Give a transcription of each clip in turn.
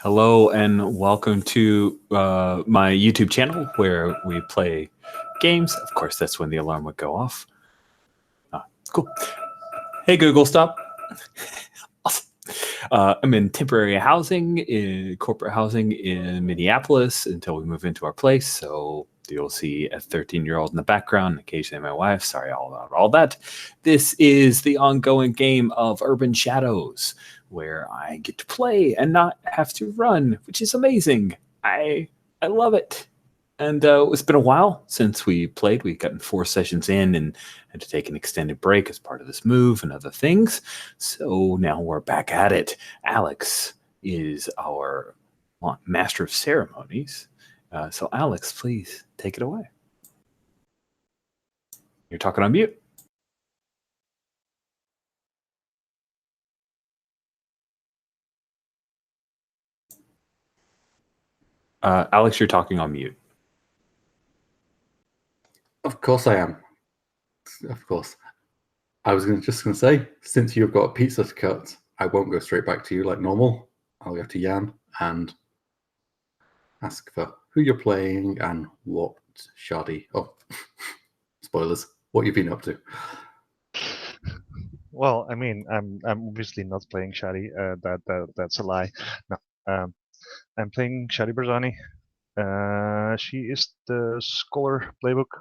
Hello and welcome to my YouTube channel where we play games. Of course, that's when the alarm would go off. Cool. Hey Google, stop. Awesome. I'm in temporary housing, corporate housing in Minneapolis until we move into our place. So you'll see a 13-year-old in the background, occasionally my wife. Sorry about all that. This is the ongoing game of Urban Shadows, where I get to play and not have to run, which is amazing. I love it. And it's been a while since we played. We've gotten 4 sessions in and had to take an extended break as part of this move and other things. So now we're back at it. Alex is our master of ceremonies. So Alex, please take it away. You're talking on mute. Alex, you're talking on mute. Of course I am. Of course. I was just going to say, since you've got a pizza to cut, I won't go straight back to you like normal. I'll go to Jan and ask for who you're playing and what shoddy. Oh, spoilers. What you've been up to. Well, I mean, I'm obviously not playing Shadi. That's a lie. No, I'm playing Shadi Barzani. She is the Scholar playbook.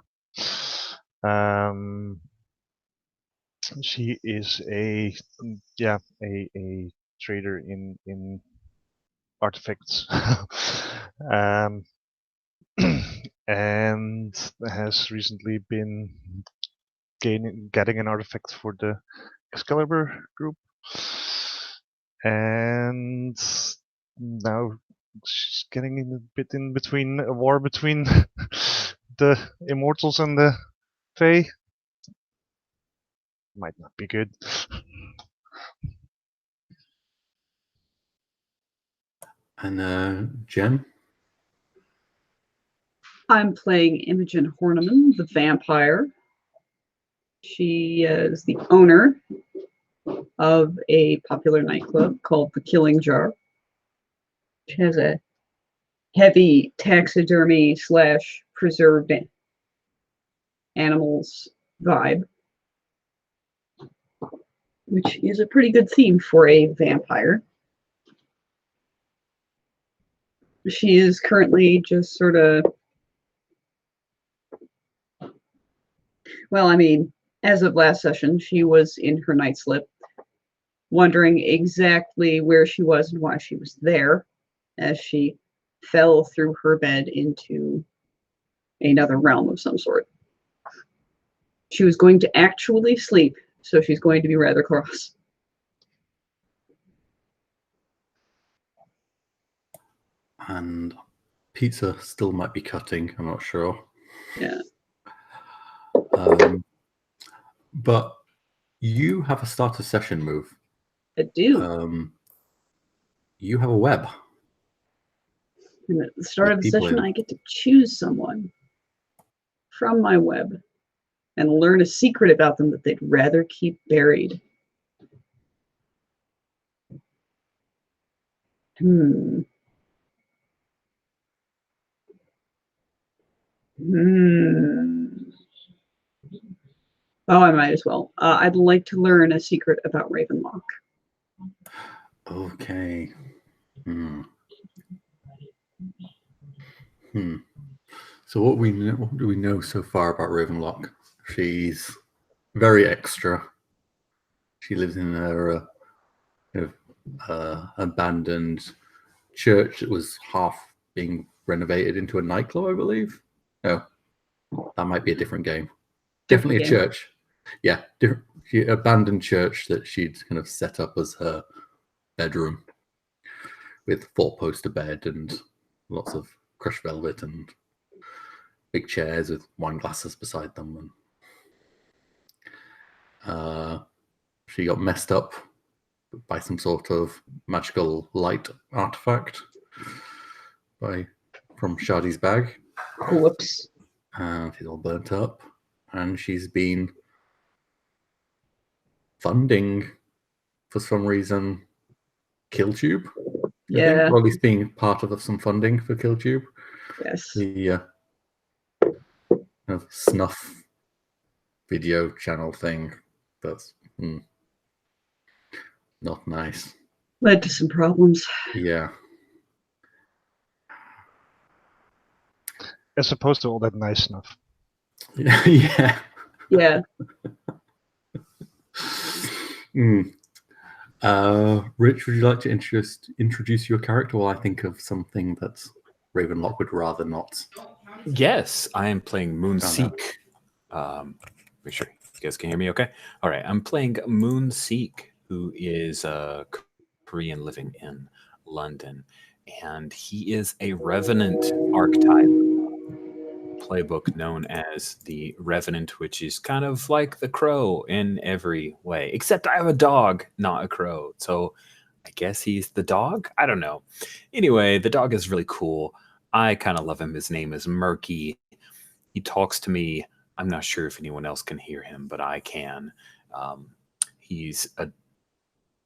She is a trader in artifacts, and has recently been getting an artifact for the Excalibur group, and now she's getting in between a war between the Immortals and the Fae. Might not be good. And Jen? I'm playing Imogen Horniman, the vampire. She is the owner of a popular nightclub called The Killing Jar. She has a heavy taxidermy / preserved animals vibe, which is a pretty good theme for a vampire. She is currently just sort of, well, I mean, as of last session, she was in her night slip, wondering exactly where she was and why she was there, as she fell through her bed into another realm of some sort. She was going to actually sleep, so she's going to be rather cross. And pizza still might be cutting, I'm not sure. Yeah. But you have a start a session move. I do. You have a web. And at the start of the session, I get to choose someone from my web and learn a secret about them that they'd rather keep buried. Oh, I might as well. I'd like to learn a secret about Ravenlock. Okay. So what do we know so far about Ravenlock? She's very extra. She lives in a abandoned church that was half being renovated into a nightclub, I believe. No, that might be a different game. Definitely a church. Yeah, abandoned church that she'd kind of set up as her bedroom with 4-poster bed and lots of crushed velvet and big chairs with wine glasses beside them. And she got messed up by some sort of magical light artifact from Shadi's bag. Whoops. And she's all burnt up. And she's been funding, for some reason, KillTube Yeah. Or at least being part of some funding for KillTube. Yes. The snuff video channel thing. That's not nice. Led to some problems. Yeah. As opposed to all that nice stuff. Yeah. Yeah. Rich, would you like to introduce your character while I think of something that Ravenlock would rather not? Yes, I am playing Moonseek. Oh, Make sure you guys can hear me okay. All right, I'm playing Moonseek, who is a Korean living in London, and he is a Revenant archetype playbook known as the Revenant, which is kind of like the Crow in every way, except I have a dog, not a crow. So I guess he's the dog? I don't know. Anyway, the dog is really cool. I kind of love him. His name is Murky. He talks to me. I'm not sure if anyone else can hear him, but I can. He's a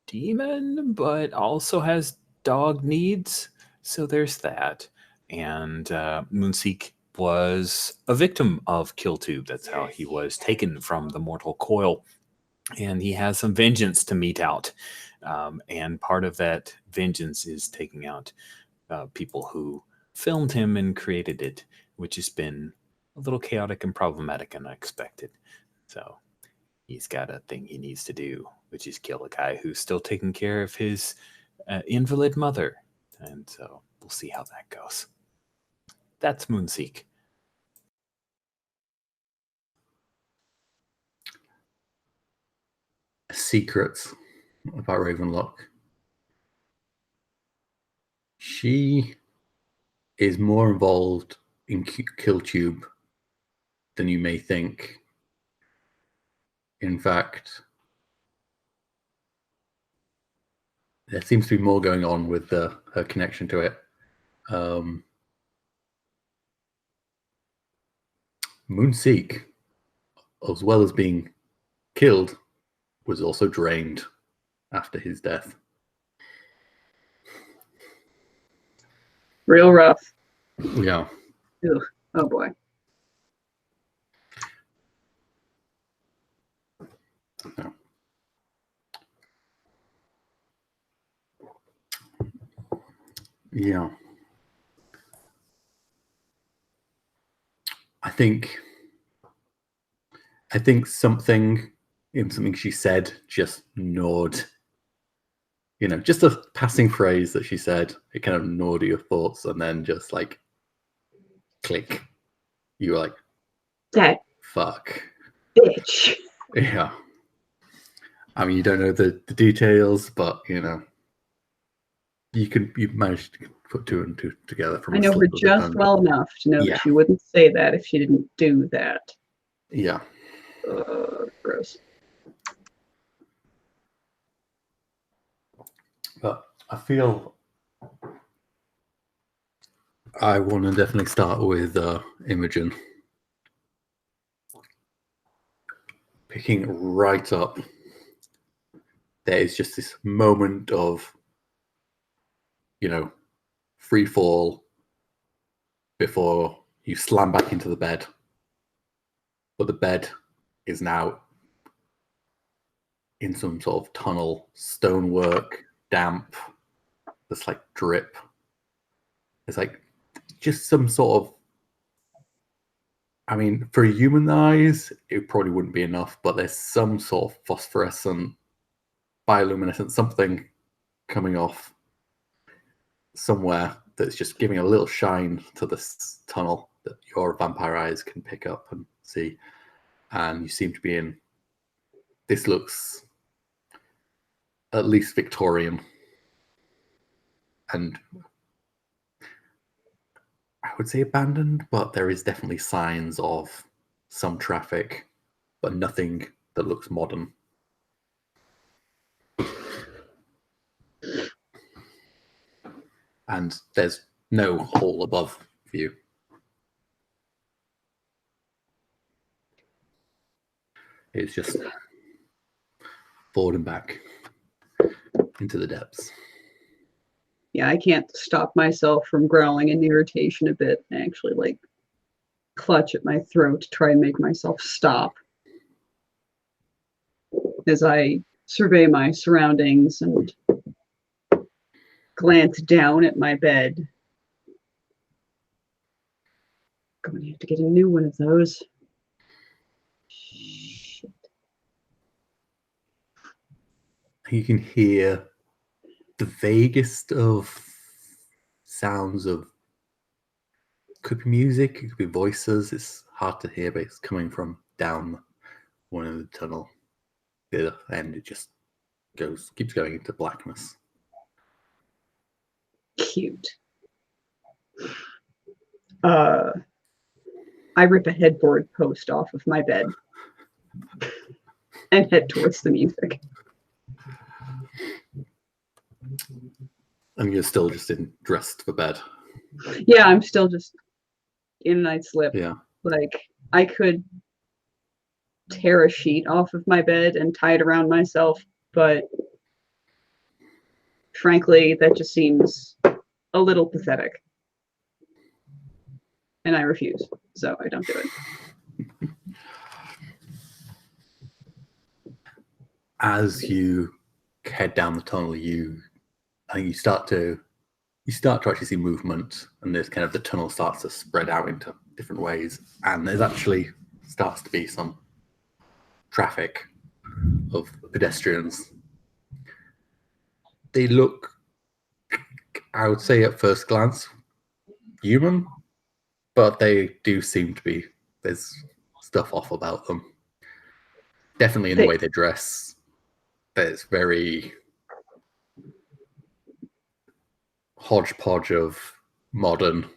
demon, but also has dog needs. So there's that. And Moonseek was a victim of KillTube. That's how he was taken from the mortal coil. And he has some vengeance to mete out. And part of that vengeance is taking out people who filmed him and created it, which has been a little chaotic and problematic and unexpected. So he's got a thing he needs to do, which is kill a guy who's still taking care of his invalid mother. And so we'll see how that goes. That's Moonseek. Secrets about Ravenlock. She is more involved in KillTube than you may think. In fact, there seems to be more going on with her connection to it. Moonseek, as well as being killed, was also drained after his death. Real rough. Yeah. Ugh. Oh boy. Yeah. Yeah. I think something she said just gnawed. You know, just a passing phrase that she said, it kind of gnawed at your thoughts, and then just like click. You were like, That fuck. bitch. Yeah. I mean, you don't know the details, but you know, you've managed to put two and two together from I a know her slip of the just tongue. well enough to know Yeah. that she wouldn't say that if she didn't do that. Yeah. Gross. But I feel I want to definitely start with Imogen. Picking right up. There is just this moment of, you know, free fall before you slam back into the bed. But the bed is now in some sort of tunnel, stonework, damp. There's like drip. It's like just some sort of, I mean, for human eyes, it probably wouldn't be enough, but there's some sort of phosphorescent, bioluminescent something coming off somewhere that's just giving a little shine to this tunnel that your vampire eyes can pick up and see. And you seem to be in, this looks at least Victorian. And I would say abandoned, but there is definitely signs of some traffic, but nothing that looks modern. And there's no hole above you. It's just forward and back into the depths. yeah, I can't stop myself from growling in irritation a bit. I actually like clutch at my throat to try and make myself stop as I survey my surroundings and glance down at my bed. Going to have to get a new one of those. Shit. You can hear the vaguest of sounds of, could be music, it could be voices. It's hard to hear, but it's coming from down one of the tunnel, and it just keeps going into blackness. Cute. I rip a headboard post off of my bed and head towards the music. And you're still just dressed for bed. Yeah, I'm still just in a night slip. Yeah. Like, I could tear a sheet off of my bed and tie it around myself, but frankly, that just seems a little pathetic. And I refuse, so I don't do it. As you head down the tunnel, you start to actually see movement, and there's kind of the tunnel starts to spread out into different ways, and there's actually starts to be some traffic of pedestrians. They look, I would say at first glance, human, but they do seem to be, there's stuff off about them. Definitely in the way they dress. There's very hodgepodge of modern,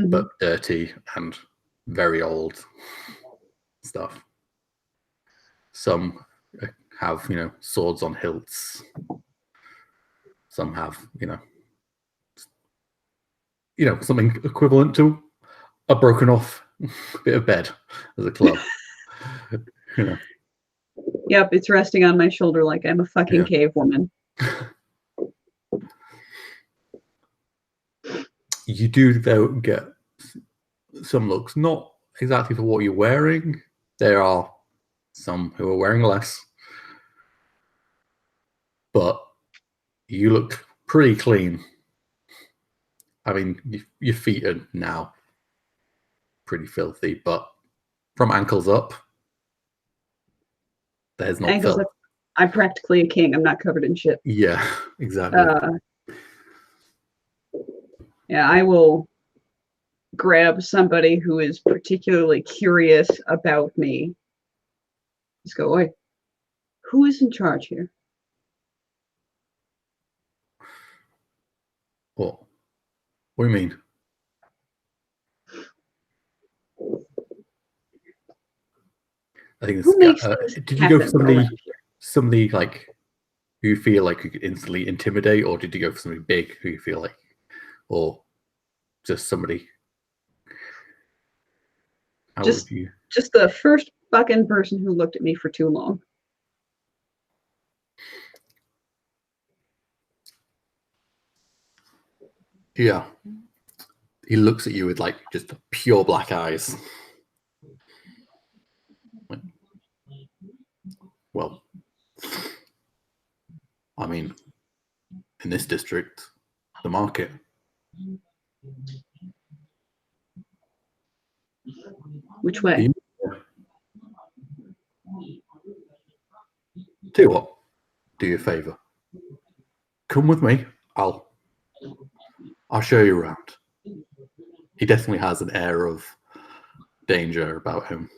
but dirty and very old stuff. Some have, swords on hilts. Some have, something equivalent to a broken off bit of bed as a club. Yep, it's resting on my shoulder like I'm a fucking cave woman. You do, though, get some looks, not exactly for what you're wearing. There are some who are wearing less. But you look pretty clean. I mean, your feet are now pretty filthy, but from ankles up, there's not ankles filth. Up, I'm practically a king. I'm not covered in shit. Yeah, exactly. Yeah, I will grab somebody who is particularly curious about me. Just go, oi, who is in charge here? What do you mean? I think Who makes did you go for somebody like who you feel like you could instantly intimidate, or did you go for somebody big who you feel like, or just somebody? Just the first fucking person who looked at me for too long. Yeah. He looks at you with like just pure black eyes. Well, I mean, in this district, the market. Which way? Tell you what, do you a favor. Come with me. I'll show you around. He definitely has an air of danger about him.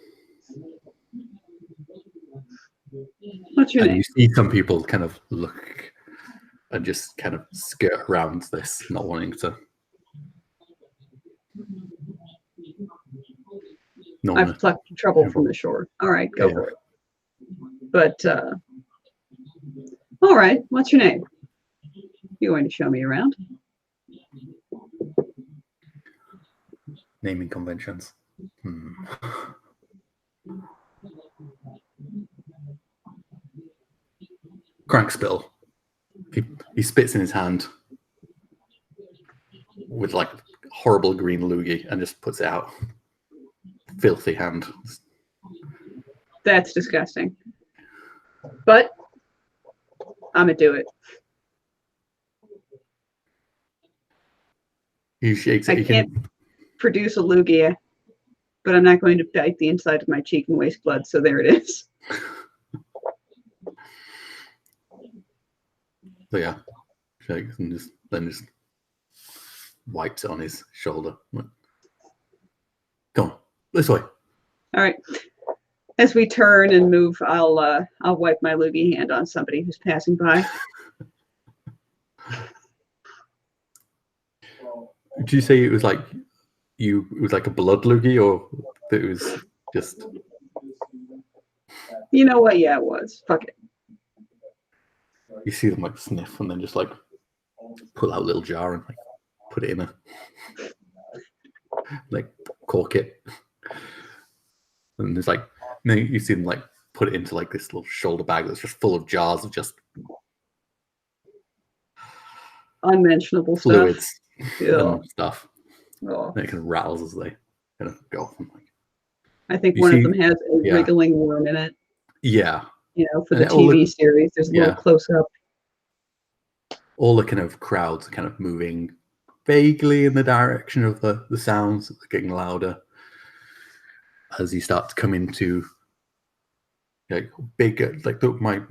What's your name? You see some people kind of look and just kind of skirt around this, not wanting to. I've plucked trouble from the shore. All right, go for it. But, all right, what's your name? You going to show me around? Naming conventions. Crankspill. He spits in his hand. with like horrible green loogie and just puts it out. Filthy hand. That's disgusting. But I'm gonna do it. He shakes it. I can't produce a loogie, but I'm not going to bite the inside of my cheek and waste blood. So there it is. So yeah, shakes and then just wipes it on his shoulder. Come on, this way. All right. As we turn and move, I'll wipe my loogie hand on somebody who's passing by. Did you say it was like it was like a blood loogie, or that it was just? You know what? Yeah, it was. Fuck it. You see them like sniff and then just like pull out a little jar and like put it in a like cork it, and there's like then you see them like put it into like this little shoulder bag that's just full of jars of just Unmentionable fluids stuff. and stuff. Oh. And it kind of rattles as they kind of go. I think You one see- of them has a yeah. wriggling worm in it. Yeah, You know, for And the it all TV look- series, there's a little yeah. close up. all the kind of crowds are kind of moving vaguely in the direction of the sounds that are getting louder as you start to come into like big, like that might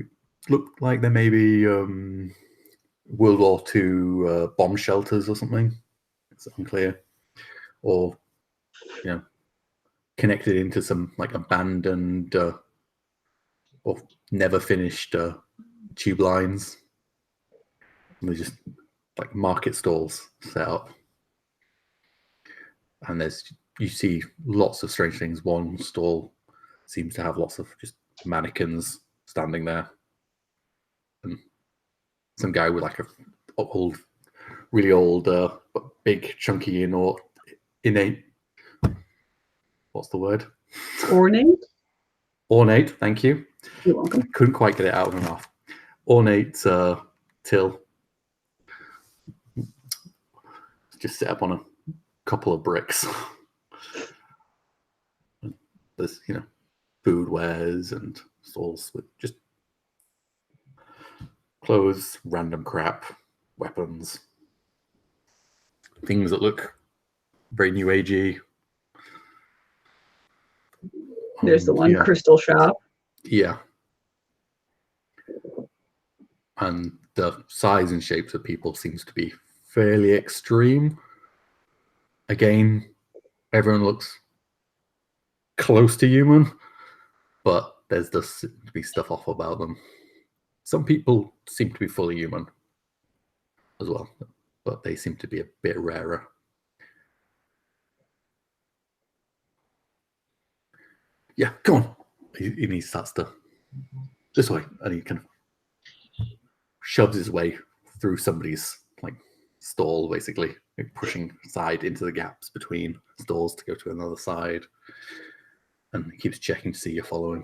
look like there may be World War II bomb shelters or something. It's unclear, or connected into some like abandoned or never finished tube lines. And they're just like market stalls set up, and you see lots of strange things. One stall seems to have lots of just mannequins standing there, and some guy with like a really old, but big, chunky, innate. What's the word? Ornate? Ornate. Thank you. You're welcome. Couldn't quite get it out of my mouth. Ornate till. Just set up on a couple of bricks. There's food wares and stalls with just clothes, random crap, weapons, things that look very new agey. There's the one yeah. crystal shop. Yeah. And the size and shapes of people seems to be fairly extreme. Again, everyone looks close to human, but there's just to be stuff off about them. Some people seem to be fully human as well, but they seem to be a bit rarer. Yeah, come on. He starts to this way, and he kind of shoves his way through somebody's like stall, basically, like pushing aside into the gaps between stalls to go to another side, and he keeps checking to see you're following.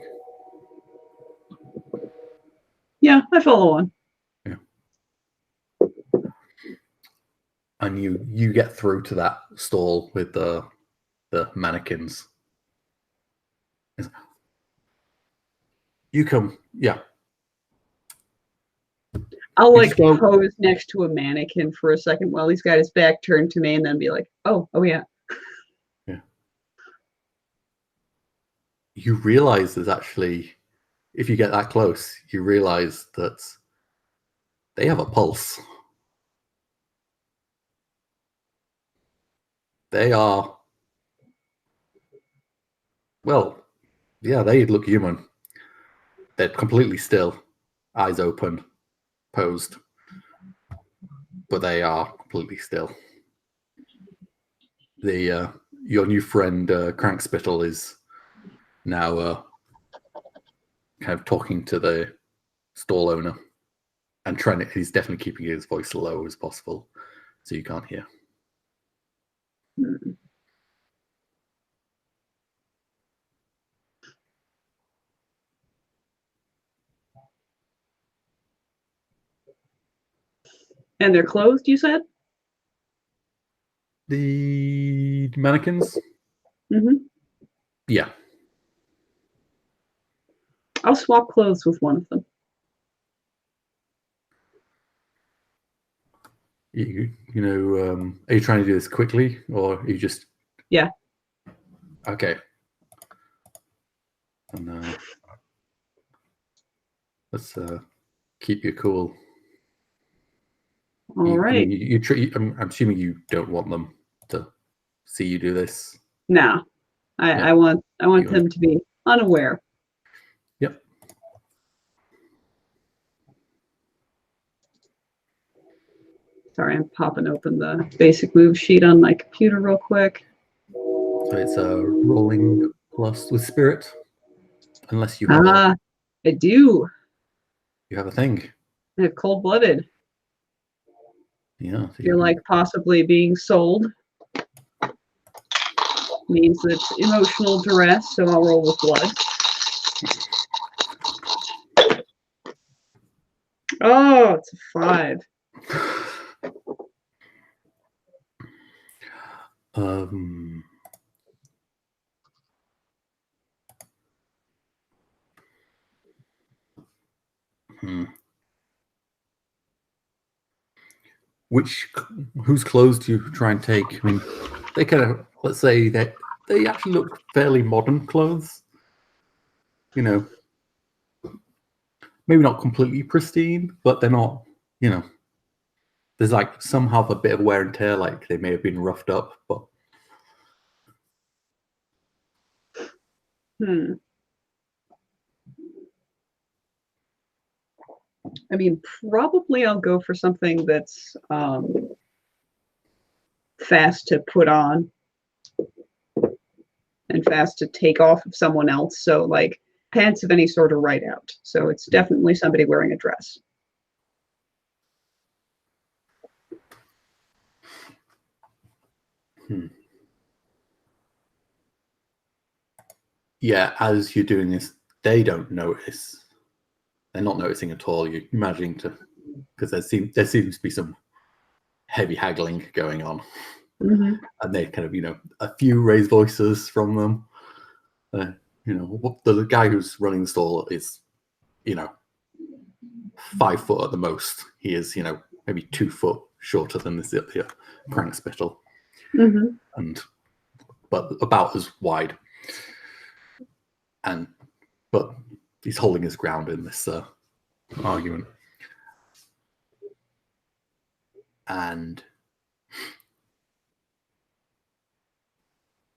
Yeah, I follow on. Yeah. And you get through to that stall with the mannequins. You come, yeah. I'll like Just go- pose next to a mannequin for a second while he's got his back turned to me, and then be like, "Oh yeah." Yeah. You realize there's actually, if you get that close, you realize that they have a pulse. They are, well, yeah, they look human. They're completely still, eyes open, posed, but they are completely still. Your new friend Crankspittle is now kind of talking to the stall owner and he's definitely keeping his voice low as possible so you can't hear. Hmm. And they're closed, you said? The mannequins? Hmm. Yeah. I'll swap clothes with one of them. Are you trying to do this quickly, or are you just? Yeah. Okay. And let's keep you cool. All right. I'm assuming you don't want them to see you do this. No, Yeah. I want them to be unaware. Yep. Sorry, I'm popping open the basic move sheet on my computer real quick. So it's a rolling plus with spirit, unless you have I do. you have a thing. I have cold-blooded. Yeah. So You're like possibly being sold. Means that it's emotional duress, so I'll roll with blood. Oh, it's a 5. Whose clothes do you try and take? I mean, they kind of, let's say that they actually look fairly modern clothes. You know, maybe not completely pristine, but they're not, there's like some have a bit of wear and tear, like they may have been roughed up, but I mean, probably I'll go for something that's fast to put on and fast to take off of someone else. So like pants of any sort are right out. So it's definitely somebody wearing a dress. Yeah, as you're doing this, they don't notice. They're not noticing at all. You're imagining because there seems to be some heavy haggling going on. Mm-hmm. And they kind of, a few raised voices from them. The guy who's running the stall is, 5 foot at the most. He is, maybe 2 foot shorter than this crank spittle, but about as wide. But he's holding his ground in this argument. And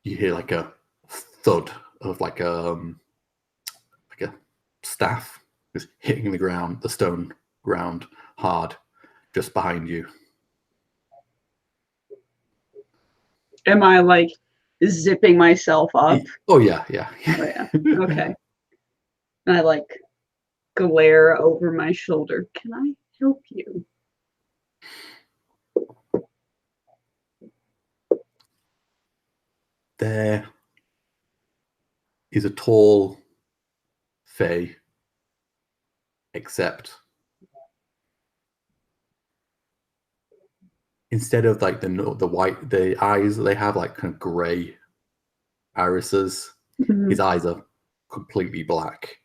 you hear like a thud of like a staff just hitting the ground, the stone ground hard, just behind you. Am I like zipping myself up? Oh yeah. Oh, yeah. Okay. And I like glare over my shoulder. Can I help you? There is a tall fae, except instead of like the eyes they have like kind of gray irises, his eyes are completely black,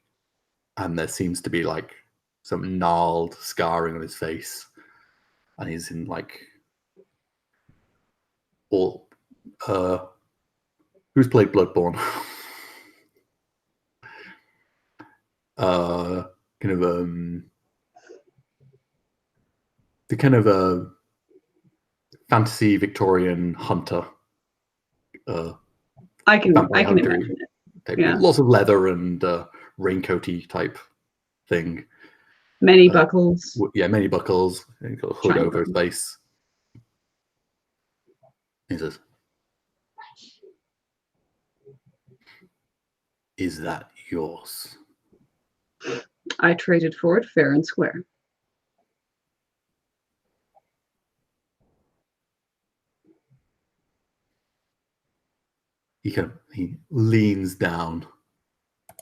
and there seems to be like some gnarled scarring on his face, and he's in like all who's played Bloodborne? Kind of the kind of a fantasy Victorian hunter. I can imagine it. Yeah. Lots of leather and raincoaty type thing. Many buckles. Many buckles. And he's got a hood over his face. He says, "Is that yours?" I traded for it fair and square. He leans down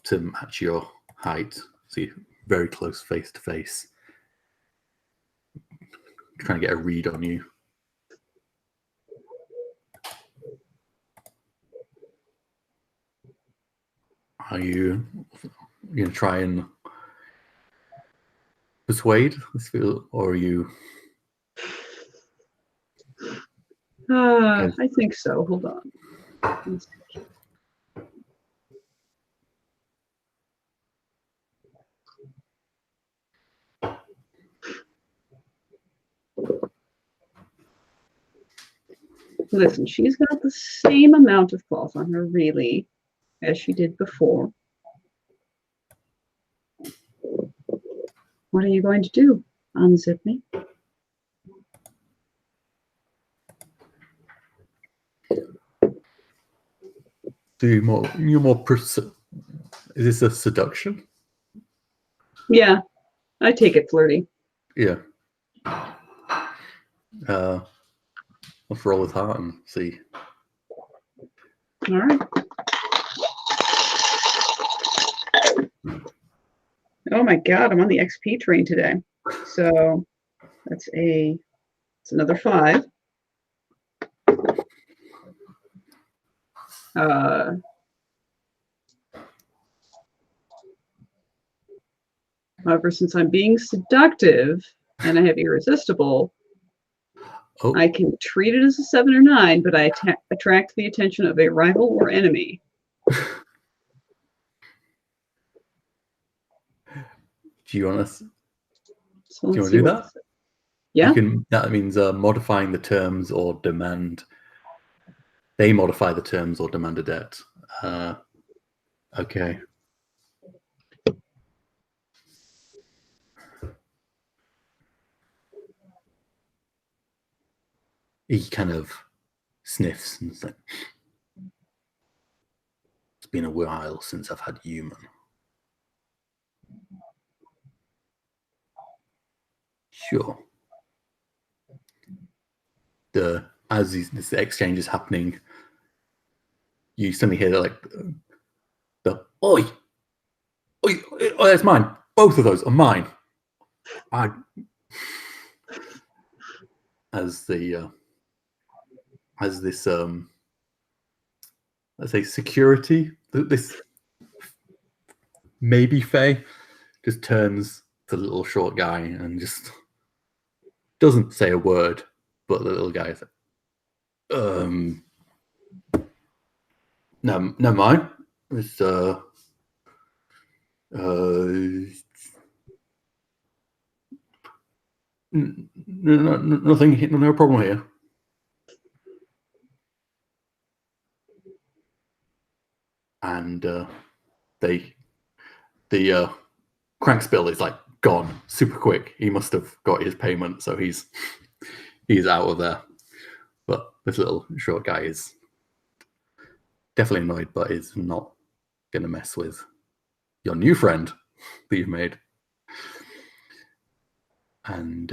to match your height, so you're very close face to face, trying to get a read on you. Are you gonna try and persuade this field, or are you? I think so. Hold on. Let's see. Listen, she's got the same amount of cloth on her, really, as she did before. What are you going to do? Unzip me? You're more. Is this a seduction? Yeah, I take it flirty. Yeah. Let's roll with heart and see. All right. Oh my God, I'm on the XP train today. So it's another 5. However, since I'm being seductive and I have irresistible, I can treat it as a 7 or 9, but I attract the attention of a rival or enemy. Do you want to? So Do you want to do that? Yeah. That means modifying the terms or demand. They modify the terms or demand a debt. Okay. He kind of sniffs and says, "It's been a while since I've had human." Sure. As this exchange is happening, you suddenly hear the oi, oi, oh, that's mine. Both of those are mine. As this let's say security, this maybe Faye just turns to the little short guy and just doesn't say a word, but the little guy is no, never mind. It's nothing, no problem here. And the Crank's bill is gone super quick. He must have got his payment, so he's out of there. But this little short guy is definitely annoyed, but is not going to mess with your new friend that you've made. And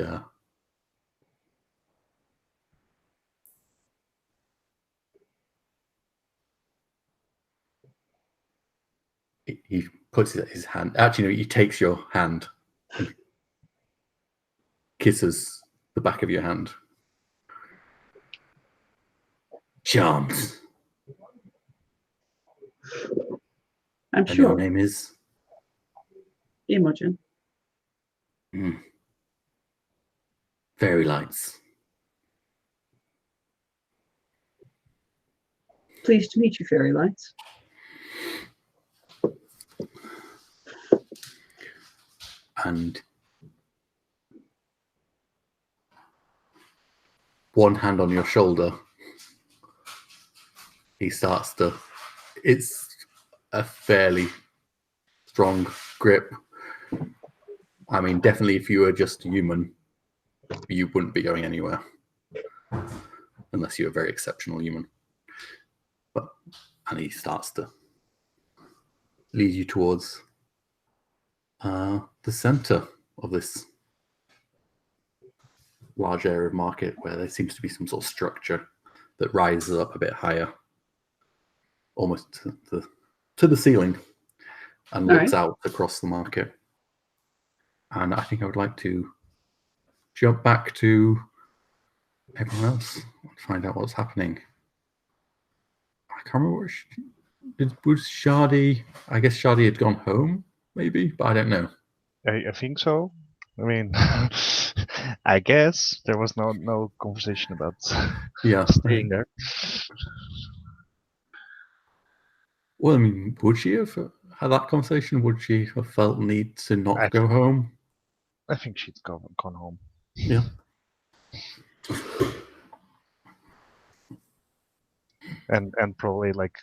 he puts his hand. Actually, no, he takes your hand and kisses the back of your hand. Charms. I'm And sure. your name is Imogen. Fairy Lights. Pleased to meet you, Fairy Lights. And one hand on your shoulder, he starts to. It's a fairly strong grip. I mean, definitely, if you were just human, you wouldn't be going anywhere unless you're a very exceptional human. And he starts to lead you towards the center of this large area of market where there seems to be some sort of structure that rises up a bit higher, almost to the ceiling, and looks out across the market. And I think I would like to jump back to everyone else and find out what's happening. I can't remember Was Shardy? I guess Shardy had gone home, maybe, but I don't know. I think so. I mean, I guess there was no conversation about Yeah. staying there. Well, I mean, would she have had that conversation? Would she have felt need to not I go home? I think she'd gone home. Yeah. And probably like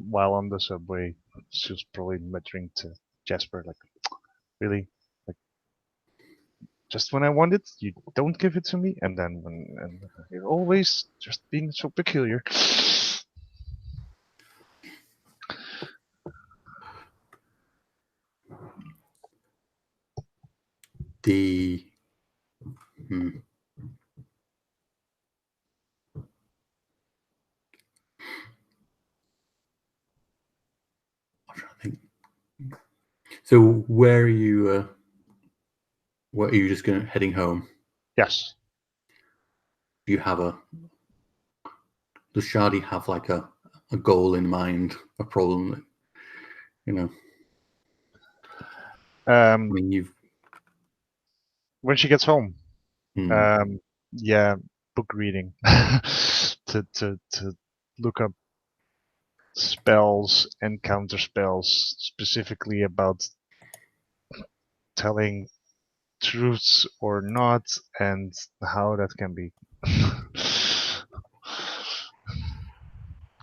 while on the subway, she was probably muttering to Jasper like, "Really, like just when I want it, you don't give it to me, and then and you're always just being so peculiar." The I'm trying to think. So where are you? What are you just heading home? Yes. Do you have does Shardy have like a goal in mind, a problem that, you know? I mean, When she gets home, Hmm. yeah, book reading to look up spells and counter spells specifically about telling truths or not and how that can be.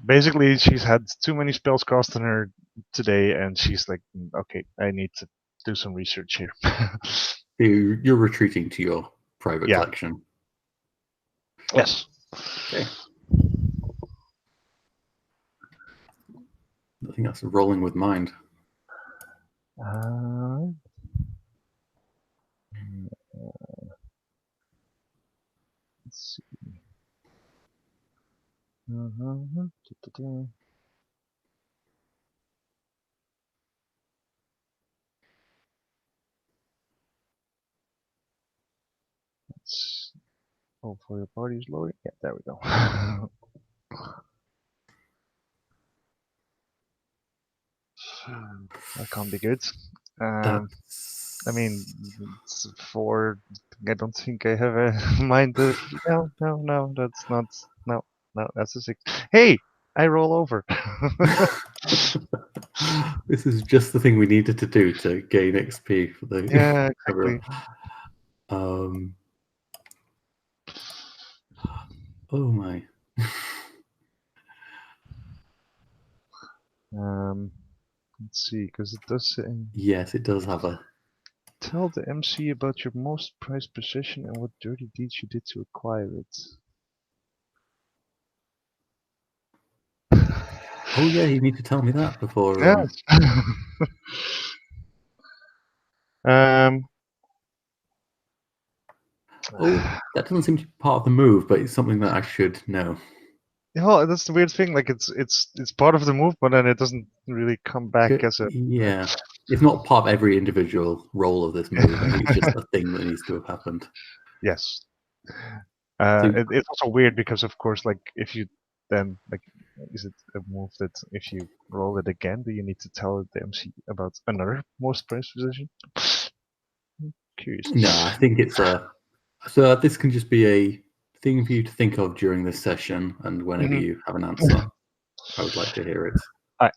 Basically, she's had too many spells cast on her today, and she's like, okay, I need to do some research here. You're retreating to your private Yeah. collection. Yes. Okay. I think that's rolling with mind. Let's see. Let's hopefully the party's loading. Yeah, there we go. That can't be good. I mean, it's for. I don't think I have a mind of. No, that's not. No, that's a 6. Hey, I roll over. This is just the thing we needed to do to gain XP for the. Yeah, exactly. Oh my. Let's see, because it does say. Yes, it does have a. Tell the MC about your most prized possession and what dirty deeds you did to acquire it. Oh yeah, you need to tell me that before. Yes. Oh, that doesn't seem to be part of the move, but it's something that I should know. Yeah, that's the weird thing. Like it's part of the move, but then it doesn't really come back as a. Yeah, it's not part of every individual role of this move. I think it's just a thing that needs to have happened. Yes. So, It's also weird because, of course, like if you then like, is it a move that if you roll it again, do you need to tell the MC about another most prized possession? Curious. no, I think it's a. So this can just be a thing for you to think of during this session, and whenever you have an answer, I would like to hear it. I'll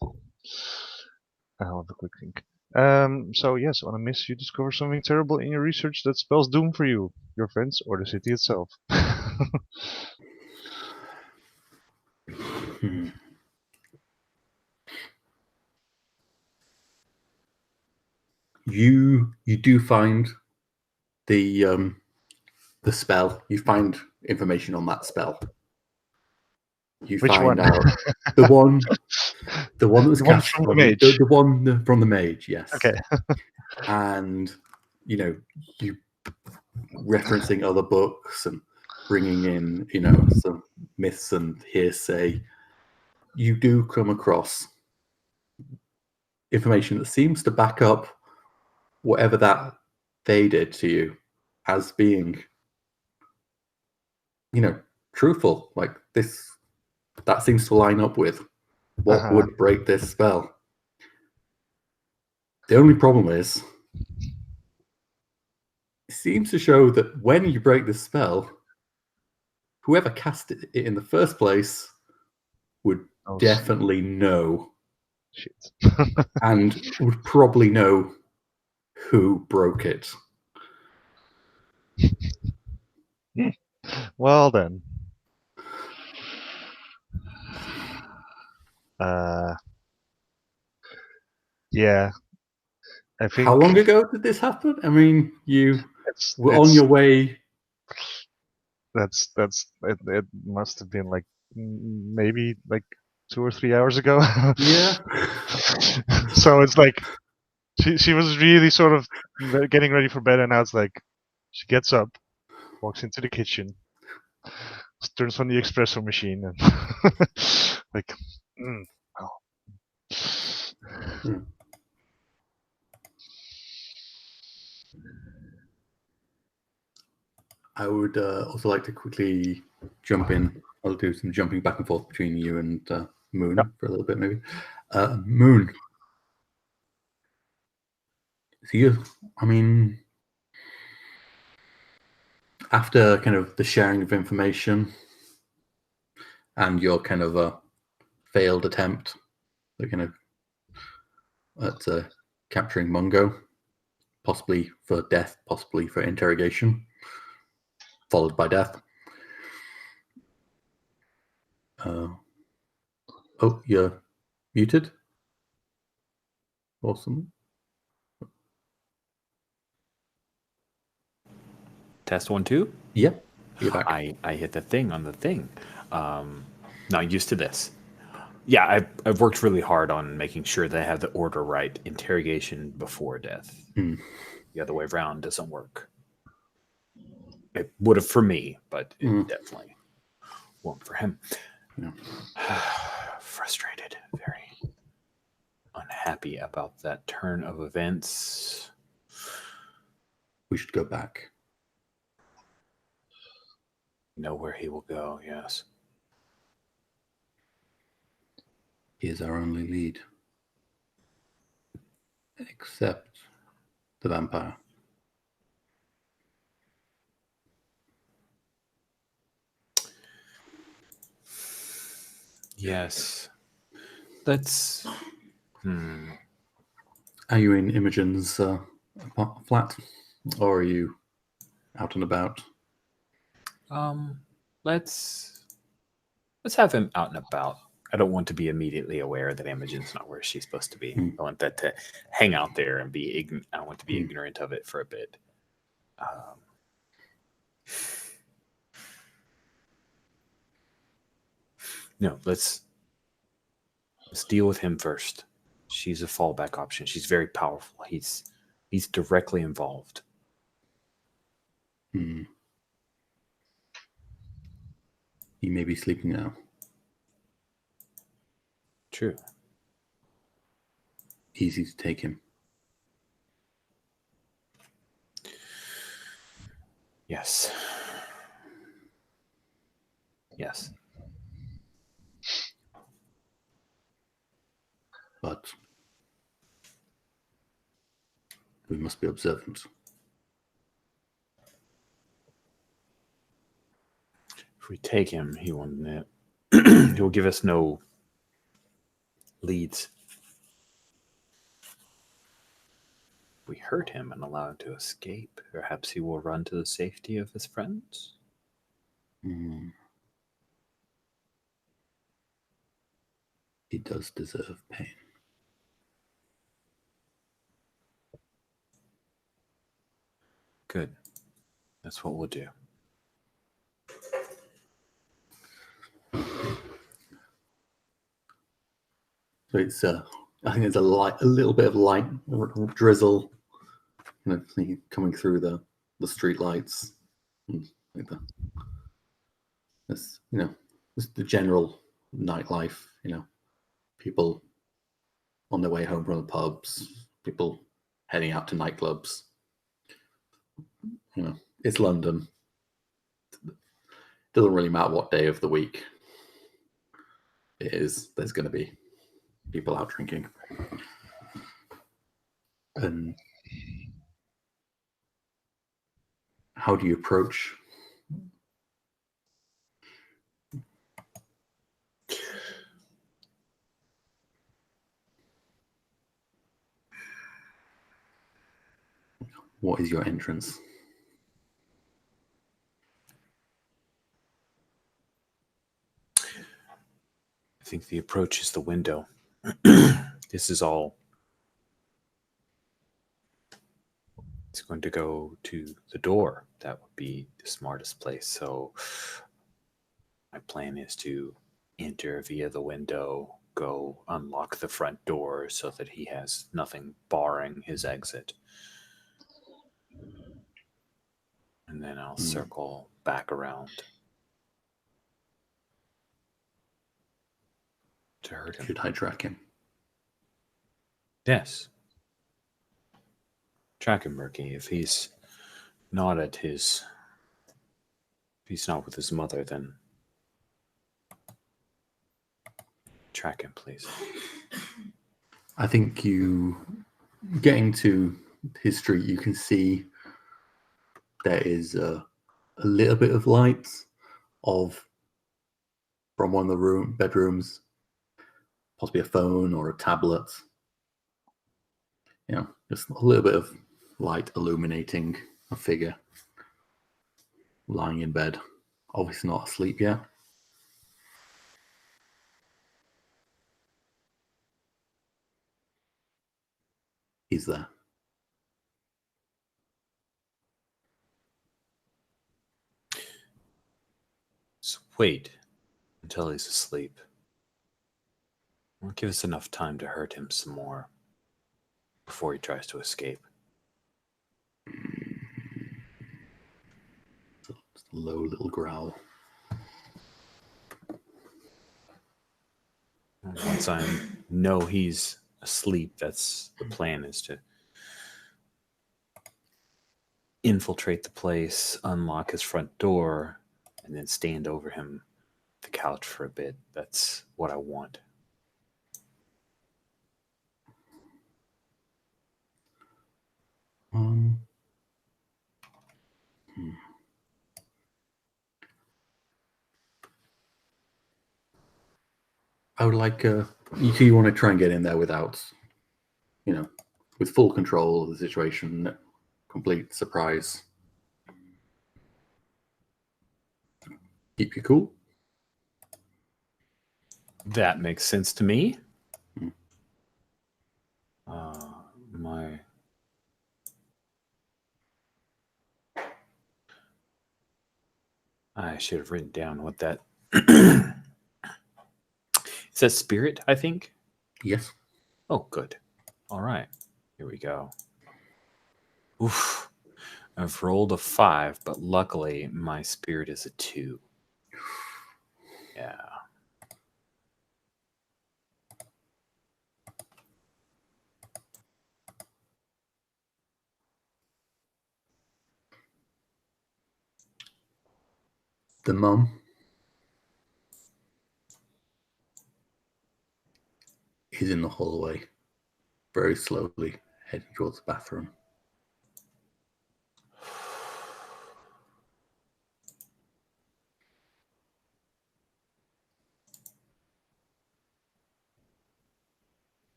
have a quick think. So yes, on a miss, you discover something terrible in your research that spells doom for you, your friends, or the city itself. You do find the spell. You find information on that spell. You Which find one? out the one that was The one cast from the from mage. the one from the mage. Yes. Okay. And you referencing other books and bringing in some myths and hearsay, you do come across information that seems to back up whatever that they did to you as being truthful. Like this, that seems to line up with what would break this spell. The only problem is, it seems to show that when you break the spell, whoever cast it in the first place would definitely know. Shit. And would probably know who broke it. Well then. Yeah. I think. How long ago did this happen? I mean, you were on it's your way. it must have been like maybe like 2 or 3 hours ago. Yeah. So it's like she was really sort of getting ready for bed, and now it's like she gets up, walks into the kitchen, turns on the espresso machine, and like, oh. I would also like to quickly jump in. I'll do some jumping back and forth between you and Moon for a little bit, maybe. Moon. So you, I mean, after kind of the sharing of information and your kind of a failed attempt, at capturing Mungo, possibly for death, possibly for interrogation, followed by death. Oh, you're muted. Awesome. Test 1, 2. Yep. You're back. I hit the thing on the thing. Not used to this. Yeah, I've worked really hard on making sure that I have the order right. Interrogation before death. The other way around doesn't work. It would have for me, but it definitely won't for him. Yeah. Frustrated, very unhappy about that turn of events. We should go back. Know where he will go, yes. He is our only lead. Except the vampire. Yes. Let's... Are you in Imogen's flat? Or are you out and about? Let's have him out and about. I don't want to be immediately aware that Imogen's not where she's supposed to be. I want that to hang out there and be ignorant. I want to be ignorant of it for a bit. No, let's deal with him first. She's a fallback option. She's very powerful. He's directly involved. He may be sleeping now. True. Easy to take him. Yes. Yes. But we must be observant. If we take him, he won't. He will give us no leads. If we hurt him and allow him to escape, perhaps he will run to the safety of his friends. He does deserve pain. Good. That's what we'll do. So it's I think it's a little bit of light drizzle, coming through the street lights, like this, just the general nightlife. People on their way home from the pubs, people heading out to nightclubs. It's London. Doesn't really matter what day of the week it is. There's going to be people out drinking. And how do you approach? What is your entrance? I think the approach is the window. This is all. It's going to go to the door. That would be the smartest place. So my plan is to enter via the window, go unlock the front door so that he has nothing barring his exit. And then I'll circle back around to hurt him. Should I track him? Yes. Track him, Murky. If he's not at his... If he's not with his mother, then... Track him, please. I think you getting to his street, you can see there is a little bit of light from one of the bedrooms, possibly a phone or a tablet. You know, just a little bit of light illuminating a figure lying in bed, obviously not asleep yet. He's there. So wait until he's asleep. Won't give us enough time to hurt him some more before he tries to escape. Just a low little growl. Once I know he's asleep, that's the plan, is to infiltrate the place, unlock his front door, and then stand over him the couch for a bit. That's what I want. I would like you want to try and get in there without, with full control of the situation, complete surprise. Keep you cool. That makes sense to me. I should have written down what that... Is that spirit, I think? Yes. Oh, good. All right. Here we go. Oof. I've rolled a 5, but luckily my spirit is a 2. Yeah. The mum is in the hallway, very slowly heading towards the bathroom.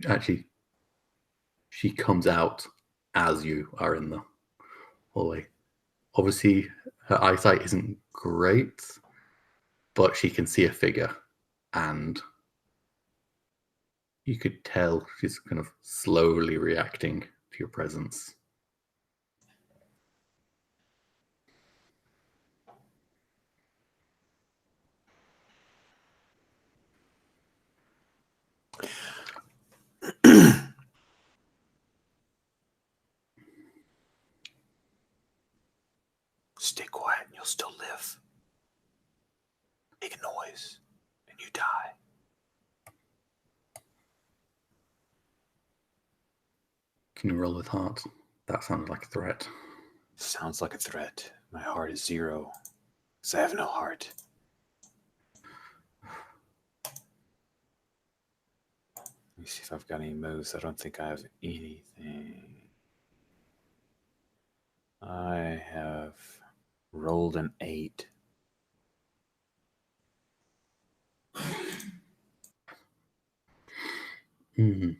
Actually, she comes out as you are in the hallway. Obviously, her eyesight isn't great, but she can see a figure, and you could tell she's kind of slowly reacting to your presence. Stay quiet and you'll still live. Make a noise and you die. Can you roll with heart? That sounded like a threat. Sounds like a threat. My heart is 0, because I have no heart. Let me see if I've got any moves. I don't think I have anything. I have rolled an 8. Mm.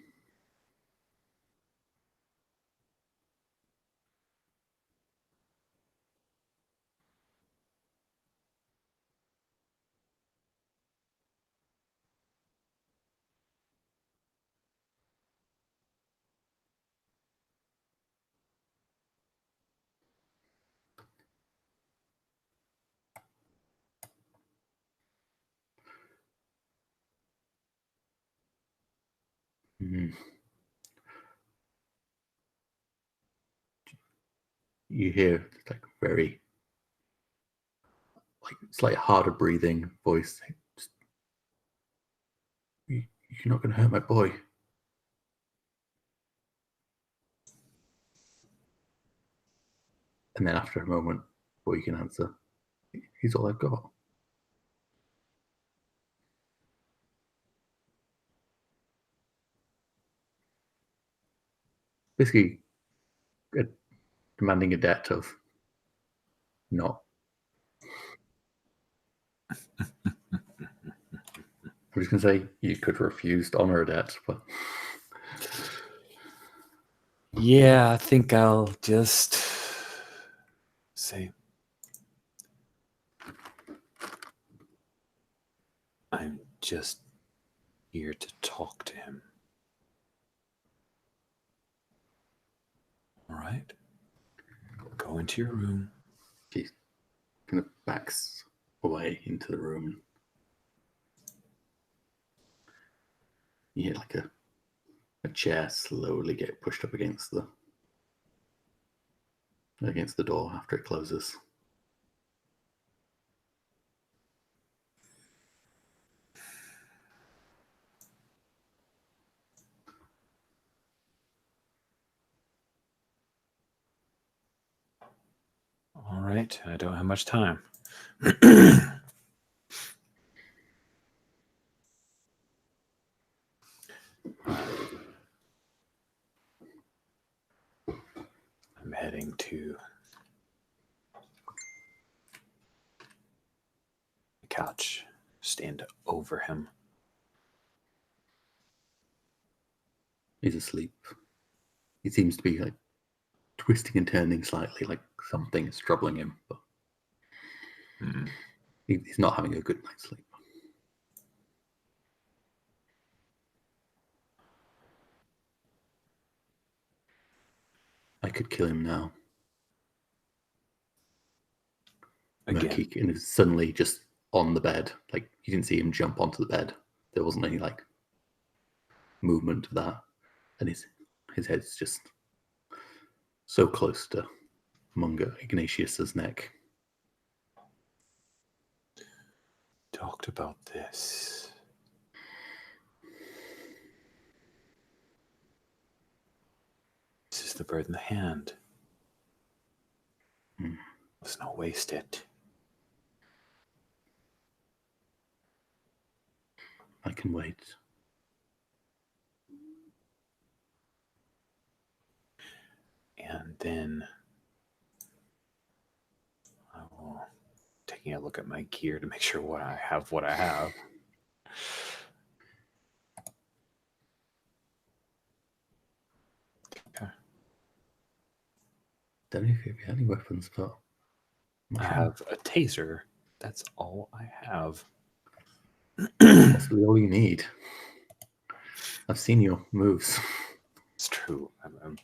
Mm. You hear like very, like it's like harder breathing voice. Just, you're not going to hurt my boy. And then after a moment, before you can answer, he's all I've got. Basically, demanding a debt of not. I'm just going to say you could refuse to honor a debt, but Yeah, I think I'll just say I'm just here to talk to him. All right. Go into your room. she kind of backs away into the room. You hear like a chair slowly get pushed up against the door after it closes. All right. I don't have much time. I'm heading to the couch, stand over him. He's asleep. He seems to be like twisting and turning slightly, like something is troubling him, but he's not having a good night's sleep. I could kill him now. Again. Murky and is suddenly just on the bed. Like you didn't see him jump onto the bed. There wasn't any like movement to that, and his head's just so close to Mungo Ignatius's neck. Talked about this. This is the bird in the hand. Let's not waste it. I can wait. And then I will taking a look at my gear to make sure what I have. Okay. Don't know if you have any weapons, but I have a taser. That's all I have. possibly all you need. I've seen your moves. It's true. I'm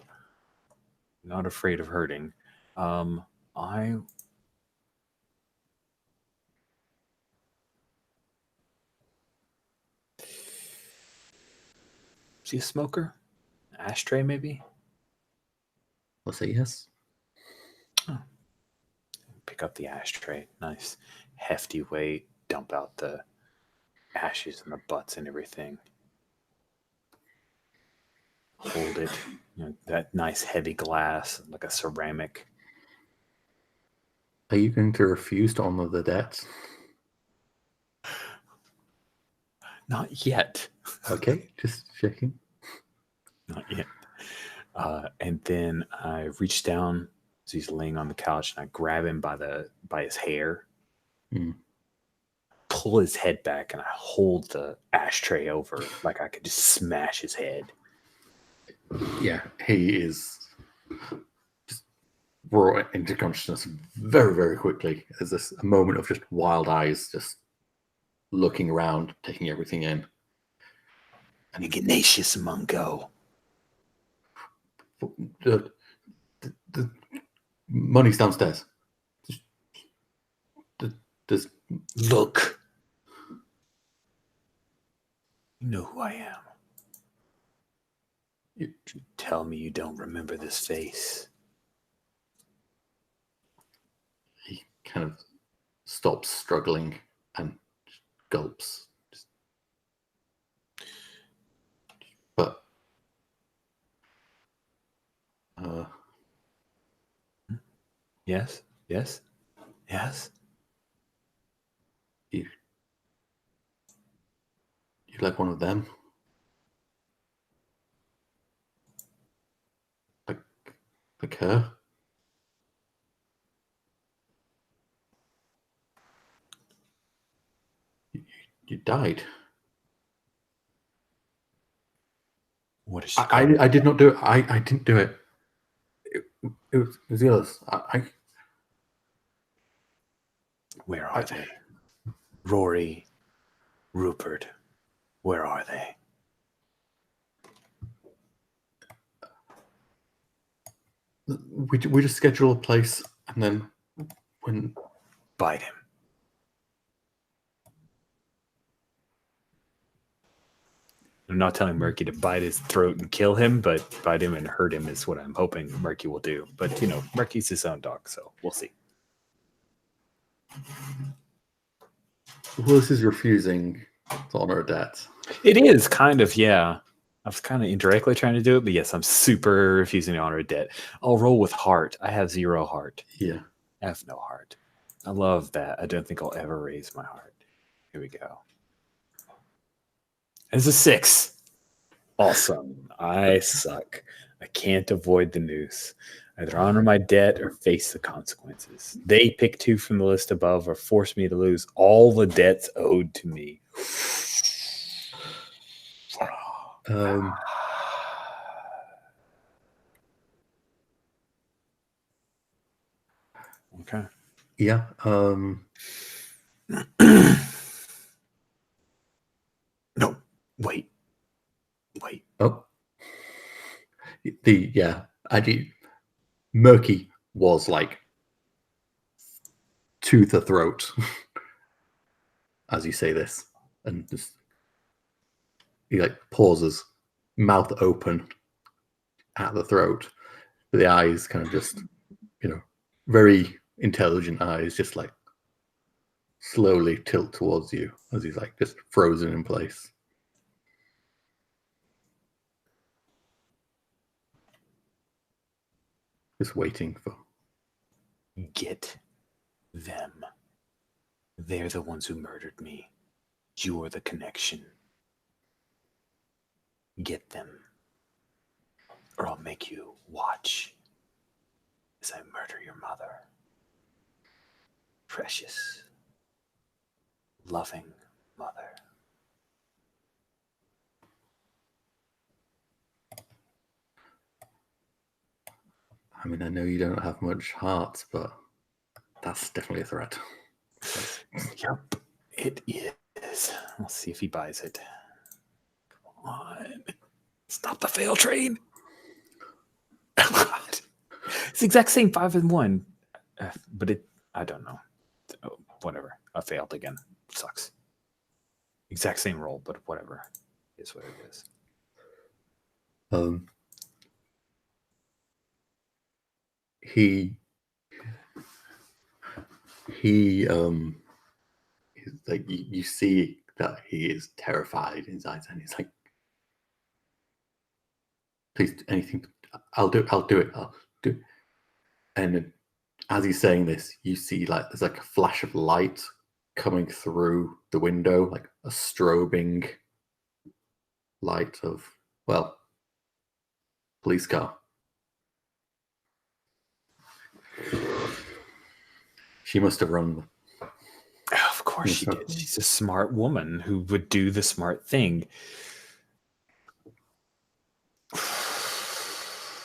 not afraid of hurting. I see a smoker, ashtray maybe. I'll say yes. Oh. Pick up the ashtray. Nice, hefty weight. Dump out the ashes and the butts and everything. Hold it. That nice heavy glass, like a ceramic. Are you going to refuse to honor the debt? Not yet. Okay, just checking. Not yet. And then I reach down as he's laying on the couch, and I grab him by his hair, pull his head back, and I hold the ashtray over like I could just smash his head. Yeah, he is just brought into consciousness very, very quickly. There's this a moment of just wild eyes, just looking around, taking everything in. And Ignatius Mungo. The money's downstairs. There's Look. You know who I am. You tell me you don't remember this face. He kind of stops struggling and gulps. But Yes. you like one of them? Like her? You died. What is she I did not do it. I didn't do it. It was the others. Where are they? Rory, Rupert, where are they? We just schedule a place, and then when Bite him. I'm not telling Murky to bite his throat and kill him, but bite him and hurt him is what I'm hoping Murky will do. But, Murky's his own dog, so we'll see. Willis is refusing to honor a debt. It is kind of, yeah. I was kind of indirectly trying to do it, but yes, I'm super refusing to honor a debt. I'll roll with heart. I have 0 heart. Yeah. I have no heart. I love that. I don't think I'll ever raise my heart. Here we go. It's a 6. Awesome. I suck. I can't avoid the noose. Either honor my debt or face the consequences. They pick 2 from the list above or force me to lose all the debts owed to me. Okay. Yeah. No. Wait. Oh. Actually, Murky was like to the throat as you say this, and just he like pauses, mouth open at the throat, but the eyes kind of just, very intelligent eyes, just like slowly tilt towards you as he's like just frozen in place. Just waiting for. Get them. They're the ones who murdered me. You're the connection. Get them. Or I'll make you watch as I murder your mother. Precious, loving mother. I mean, I know you don't have much heart, but that's definitely a threat. Yep, it is. Let's see if he buys it. Come on. Stop the fail train. Oh, God. It's the exact same 5 and 1. But I don't know. Whatever. I failed again. Sucks. Exact same roll, but whatever. Is what it is. He like you see that he is terrified in his eyes, and he's like, please, anything, I'll do it. And as he's saying this, you see like there's like a flash of light coming through the window, like a strobing light of, well, police car. She must have run. Of course she did. She's a smart woman who would do the smart thing.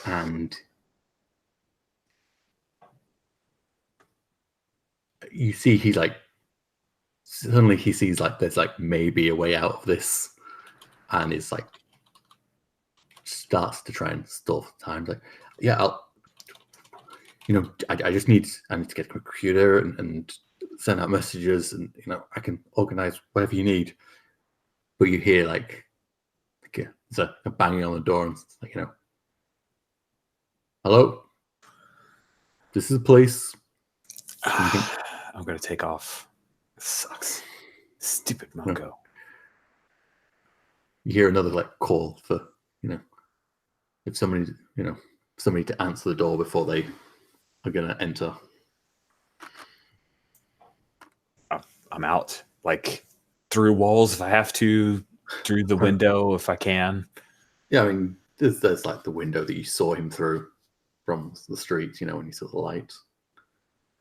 And you see suddenly he sees like there's like maybe a way out of this, and is like starts to try and stall for time. Like, yeah, I just need to get a computer and send out messages, and I can organize whatever you need. But you hear like there's a banging on the door, and it's like, hello, this is the police. I'm gonna take off. This sucks. Stupid Mongo. You hear another like call for if somebody to answer the door before they are gonna enter. I'm out. Like through walls if I have to, through the window if I can. Yeah, I mean, there's like the window that you saw him through from the street. When you saw the light.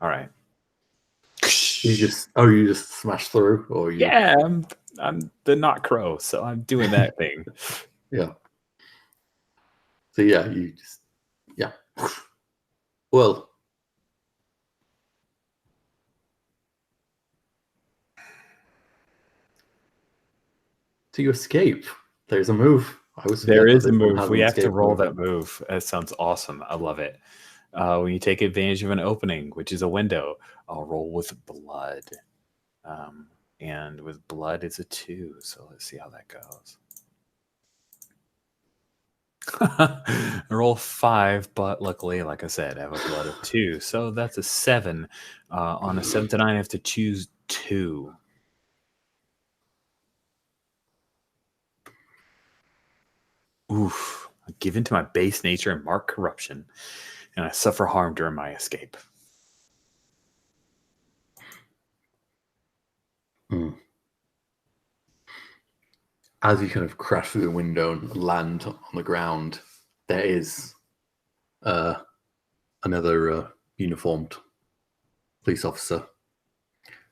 All right. You just smash through, or you? Yeah, I'm the not crow, so I'm doing that thing. Yeah. So yeah, Well, to escape, there's a move. There is a move. We have to roll that move. That sounds awesome. I love it. When you take advantage of an opening, which is a window, I'll roll with blood. And with blood, it's a 2. So let's see how that goes. I roll 5, but luckily, like I said, I have a blood of 2. So that's a 7. On a 7 to 9, I have to choose 2. Oof. I give in to my base nature and mark corruption, and I suffer harm during my escape. As you kind of crash through the window and land on the ground, there is another uniformed police officer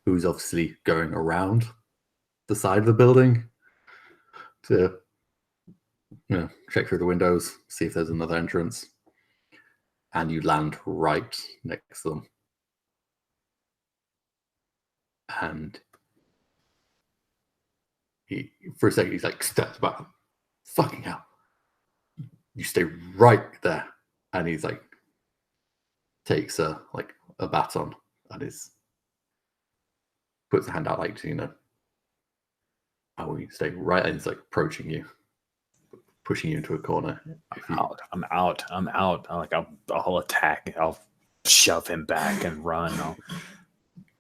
who's obviously going around the side of the building to check through the windows, see if there's another entrance, and you land right next to them. And for a second, he's like, steps back. Fucking hell. You stay right there. And he's like, takes a baton and puts a hand out like to, I want you to stay right. And he's like approaching you, pushing you into a corner. I'm out. I'll attack. I'll shove him back and run. I'll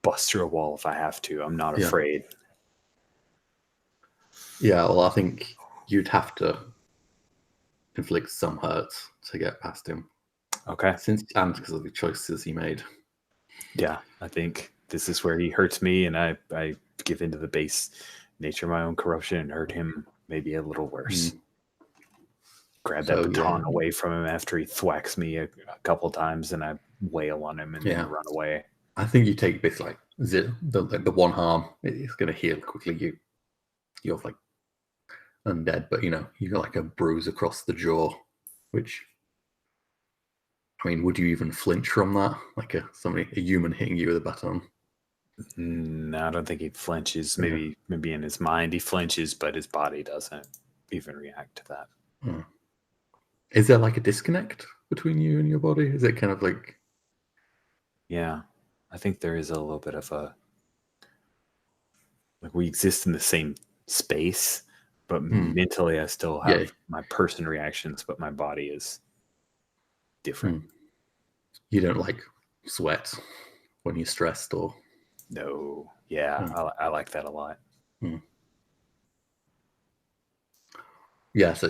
bust through a wall if I have to. I'm not afraid. Yeah, well, I think you'd have to inflict some hurt to get past him. Okay. And because of the choices he made. Yeah, I think this is where he hurts me, and I give into the base nature of my own corruption and hurt him maybe a little worse. Grab that baton away from him after he thwacks me a couple times, and I wail on him and then run away. I think you take this like the one harm. It's going to heal quickly. You're like undead, but you got like a bruise across the jaw, which, I mean, would you even flinch from that? Like a human hitting you with a baton? No, I don't think he flinches. Maybe in his mind he flinches, but his body doesn't even react to that. Is there like a disconnect between you and your body? Is it kind of like? Yeah, I think there is a little bit of a, like, we exist in the same space, but mentally I still have my person reactions, but my body is different. You don't like sweat when you're stressed, or? No. Yeah, I like that a lot. Yeah, so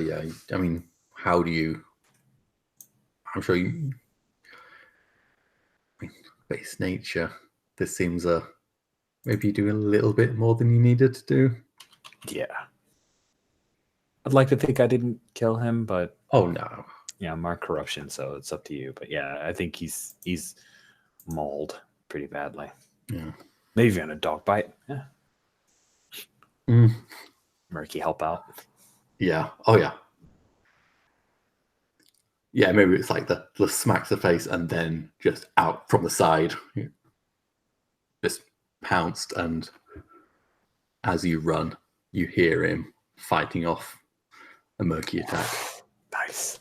I mean, how do you? I'm sure you. I mean, base nature. This seems maybe you do a little bit more than you needed to do. Yeah. I'd like to think I didn't kill him, but Oh no. yeah, mark corruption, so it's up to you. But yeah, I think he's mauled pretty badly. Yeah. Maybe even a dog bite. Yeah. Mm. Murky help out. Yeah. Oh yeah. Yeah, maybe it's like the smacks the face and then just out from the side. Just pounced, and as you run, you hear him fighting off a Murky attack. Nice.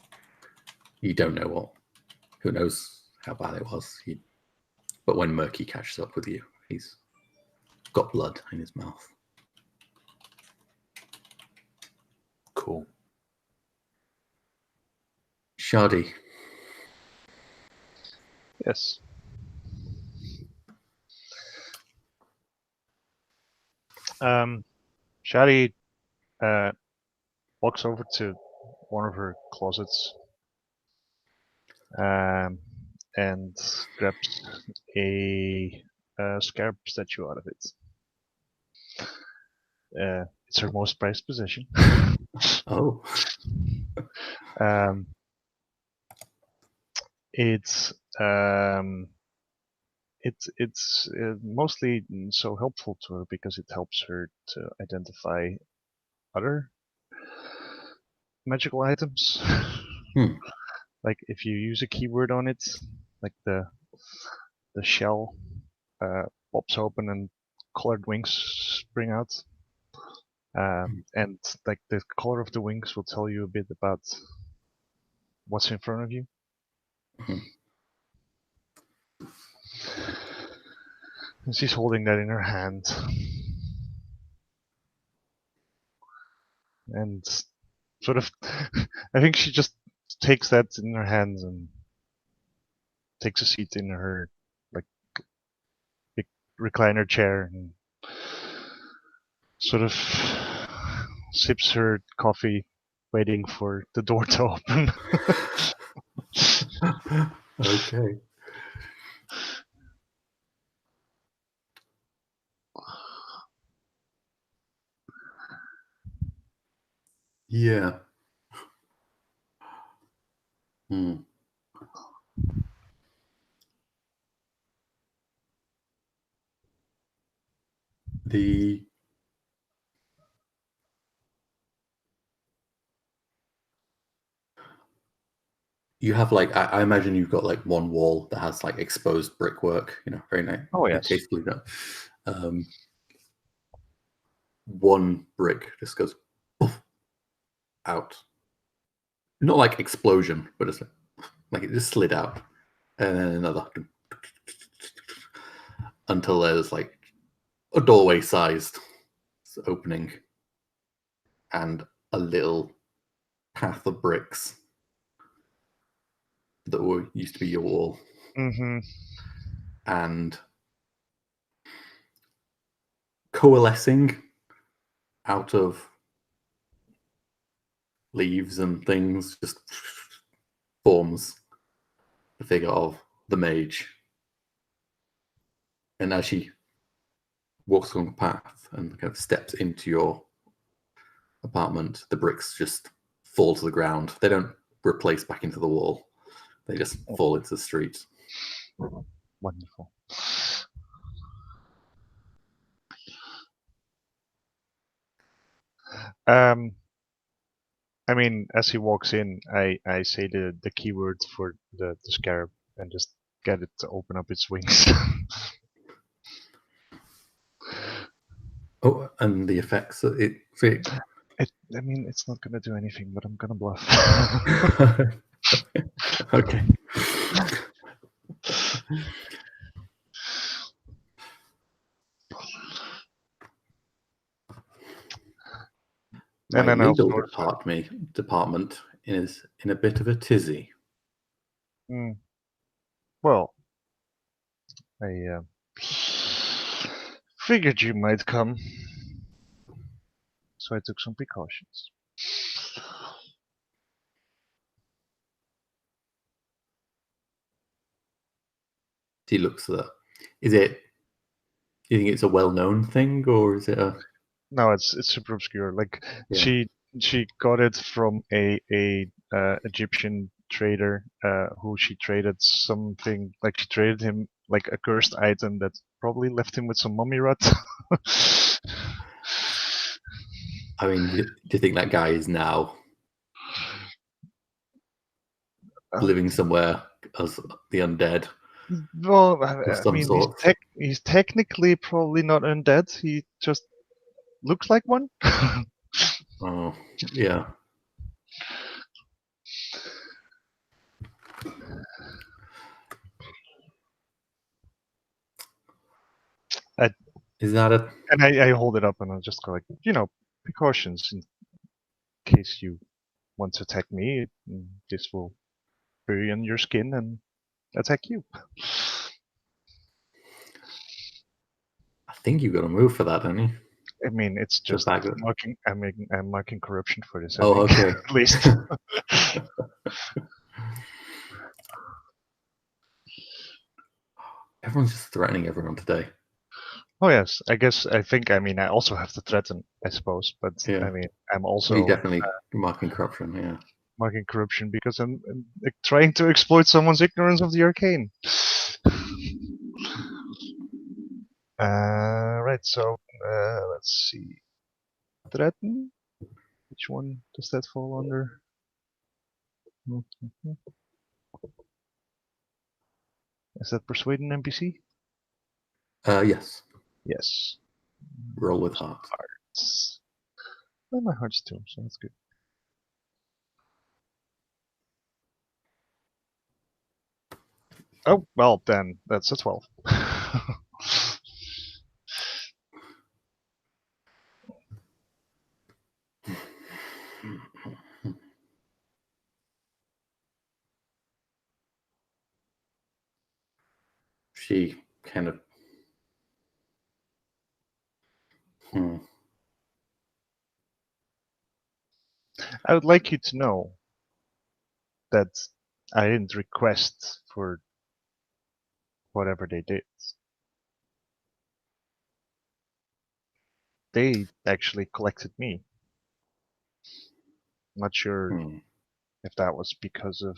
You don't know who knows how bad it was. But when Murky catches up with you, he's got blood in his mouth. Cool. Shardy. Yes. Shadi walks over to one of her closets and grabs a scarab statue out of it. It's her most prized possession. Oh. It's mostly so helpful to her because it helps her to identify other magical items. Like if you use a keyword on it, like the shell pops open and colored wings spring out. And like the color of the wings will tell you a bit about what's in front of you. And she's holding that in her hand. And sort of, I think she just takes that in her hands and takes a seat in her like big recliner chair and sort of sips her coffee, waiting for the door to open. Okay. Yeah. You have like I imagine you've got like one wall that has like exposed brickwork, very nice. Oh yes. Tastefully done. One brick just goes poof, out. Not like explosion, but it's like it just slid out. And then another until there's like a doorway sized opening and a little path of bricks that used to be your wall. And coalescing out of leaves and things just forms the figure of the mage. And as she walks along the path and kind of steps into your apartment, the bricks just fall to the ground. They don't replace back into the wall. They just fall into the street. Wonderful. I mean, as he walks in, I say the keyword for the scarab and just get it to open up its wings. Oh, and the effects. I mean, it's not gonna do anything, but I'm gonna bluff. Okay. And My then legal department is in a bit of a tizzy. Well, I figured you might come, so I took some precautions. He looks at that. Do you think it's a well-known thing, or is it a... No, it's super obscure. Like Yeah. she She got it from a Egyptian trader who she traded something, like she traded him like a cursed item that probably left him with some mummy rot. I mean, do you think that guy is now living somewhere as the undead Well, of I some mean, sort? he's technically probably not undead. He just looks like one. Oh, yeah. Is that a... And I hold it up and I just go like, precautions in case you want to attack me. This will bury on your skin and attack you. I think you've got to move for that, don't you? I mean, it's The just fact that... marking. I'm marking corruption for this. I Oh, think, okay. at least. Everyone's just threatening everyone today. Oh yes, I think. I mean, I also have to threaten, I suppose. But Yeah. I mean, I'm So also you're definitely marking corruption, yeah. marking corruption because I'm trying to exploit someone's ignorance of the arcane. Right. So let's see. Threaten. Which one does that fall under? Mhm. Is that persuade an NPC? Yes. Yes. Roll with heart. Hearts. Well, my heart's too, so that's good. Oh, well, then that's a 12. She kind of... I would like you to know that I didn't request for whatever they did. They actually collected me. Not sure if that was because of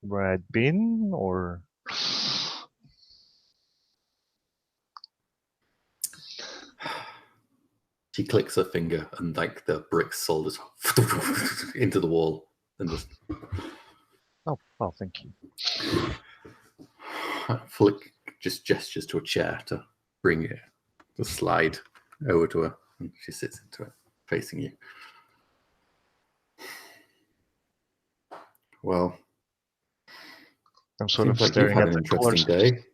where I'd been or. She clicks her finger and like the brick soul just into the wall and just... Oh, well, thank you. Flick just gestures to a chair to bring it, to slide over to her, and she sits into it, facing you. Well, I'm sort of seems like you've staring had at an the interesting colors. day.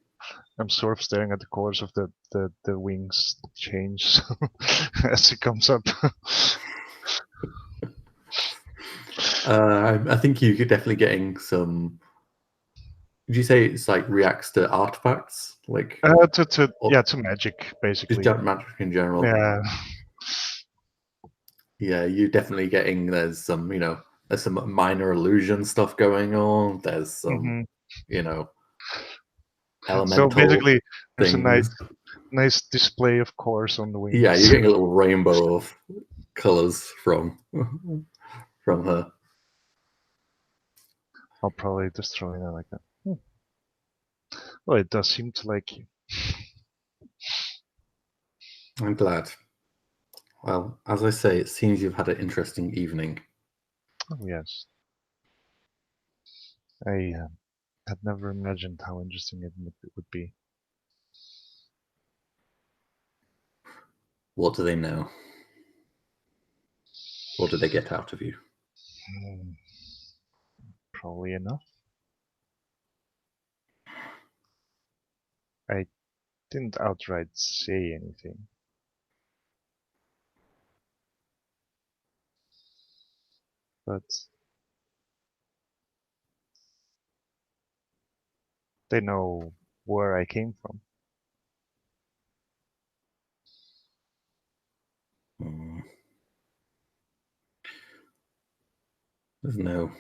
I'm sort of staring at the colors of the wings change as it comes up. I think you're definitely getting some... Would you say it's like reacts to artifacts, like to magic basically. just magic in general? Yeah. Yeah, you're definitely getting... There's some, there's some minor illusion stuff going on. There's some, elemental So basically, there's a things. nice display of colors on the wings. Yeah, you're getting a little rainbow of colors from her. I'll probably just throw in there like that. Well, it does seem to like you. I'm glad. Well, as I say, it seems you've had an interesting evening. Oh, yes. I had never imagined how interesting it would be. What do they know? What did they get out of you? Probably enough. I didn't outright say anything. But they know where I came from. There's no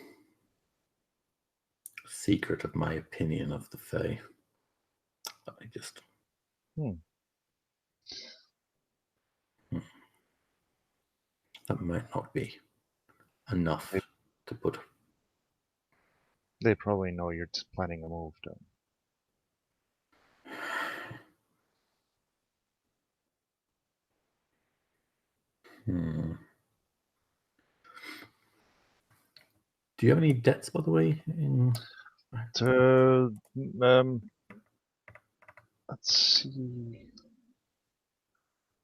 secret of my opinion of the Fae. I just... That might not be enough to put. They probably know you're planning a move, though. Do you have any debts, by the way? Let's see.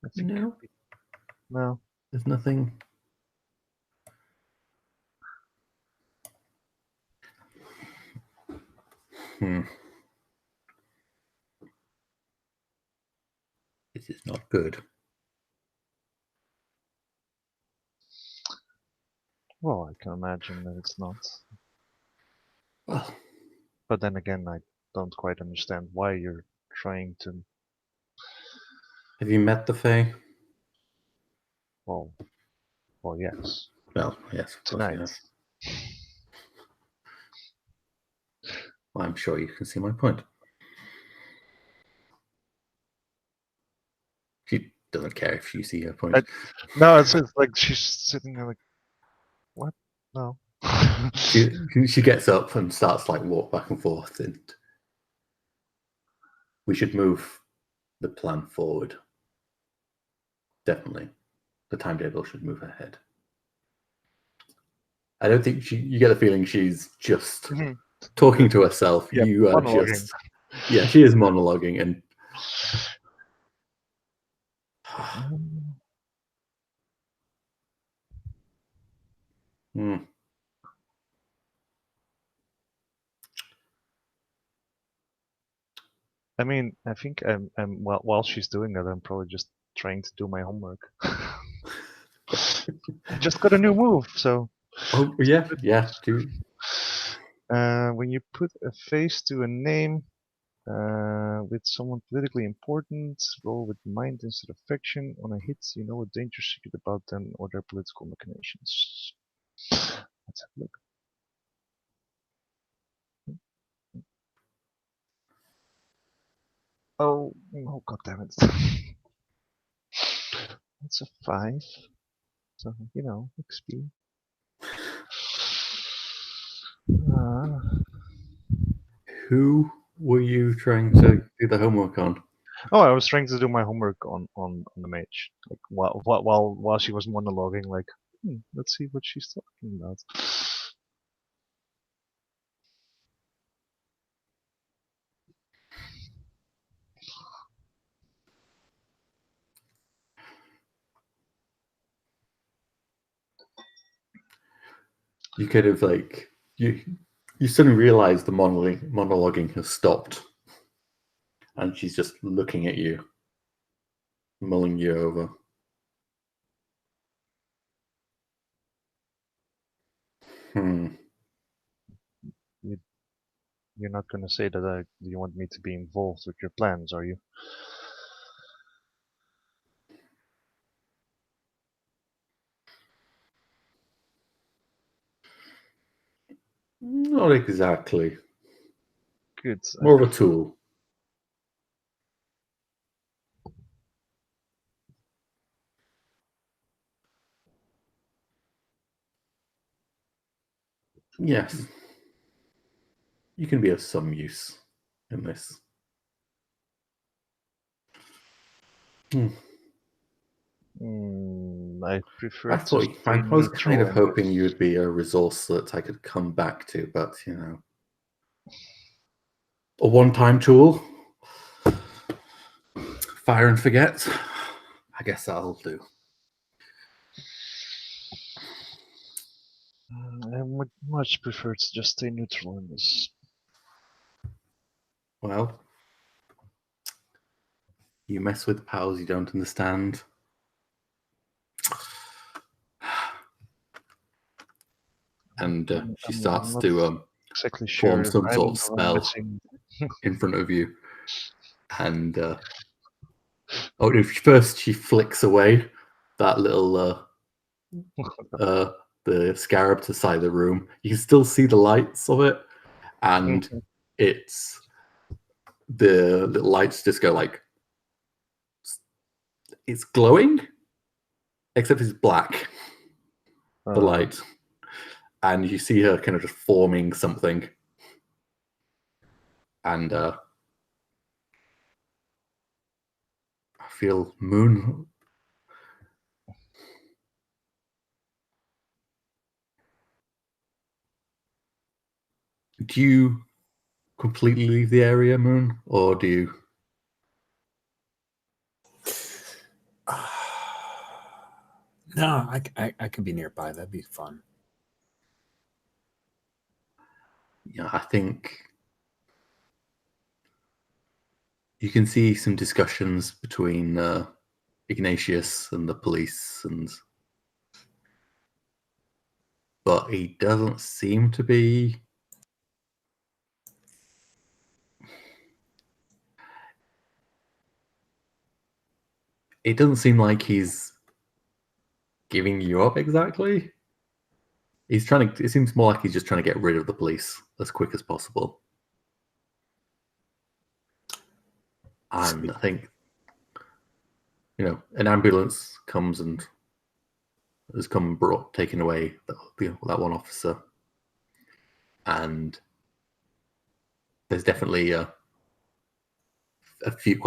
I think No, no. there's nothing. This is not good. Well, I can imagine that it's not. Well, But then again, I don't quite understand why you're trying to. have you met the Fae? Well, yes. Well, yes, of course you Tonight. have. I'm sure you can see my point. She doesn't care if you see her point. No, it's like she's sitting there like, what? No. She gets up and starts like walk back and forth, and we should move the plan forward. Definitely, the timetable should move ahead. I don't think you get the feeling she's just talking to herself. Yeah, you are monologuing. yeah, she is monologuing, and I mean, I think while she's doing that, I'm probably just trying to do my homework. I just got a new move, so. oh yeah, do. When you put a face to a name with someone politically important, roll with mind instead of fiction. On a hit, you know a dangerous secret about them or their political machinations. Let's have a look. Oh, god damn it. That's a 5. So, you know, XP. Who were you trying to do the homework on? Oh, I was trying to do my homework on the mage. Like while she was monologuing, like, let's see what she's talking about. You could have like you suddenly realize the monologuing has stopped, and she's just looking at you, mulling you over. You're not gonna say that you want me to be involved with your plans, are you? Not exactly. Good. More of a tool. Yes. You can be of some use in this. I prefer I to thought I stay was kind of neutral. hoping you would be a resource that I could come back to, but you know, a one-time tool, fire and forget. I guess that'll do. I would much prefer to just stay neutral in this. Well, you mess with powers you don't understand. And she starts to Exactly form sure. some sort of spell Missing. in front of you. And first she flicks away that little the scarab to the side of the room. You can still see the lights of it, and it's the little lights just go like, it's glowing, except it's black. the light, and you see her kind of just forming something, and I feel Moon. Do you completely leave the area, Moon, or do you? No, I could be nearby. That'd be fun. Yeah, I think you can see some discussions between Ignatius and the police, but he doesn't seem to be. It doesn't seem like he's giving you up exactly. He's trying to. It seems more like he's just trying to get rid of the police as quick as possible. And I think, an ambulance comes and has come taken away that one officer, and there's definitely a few,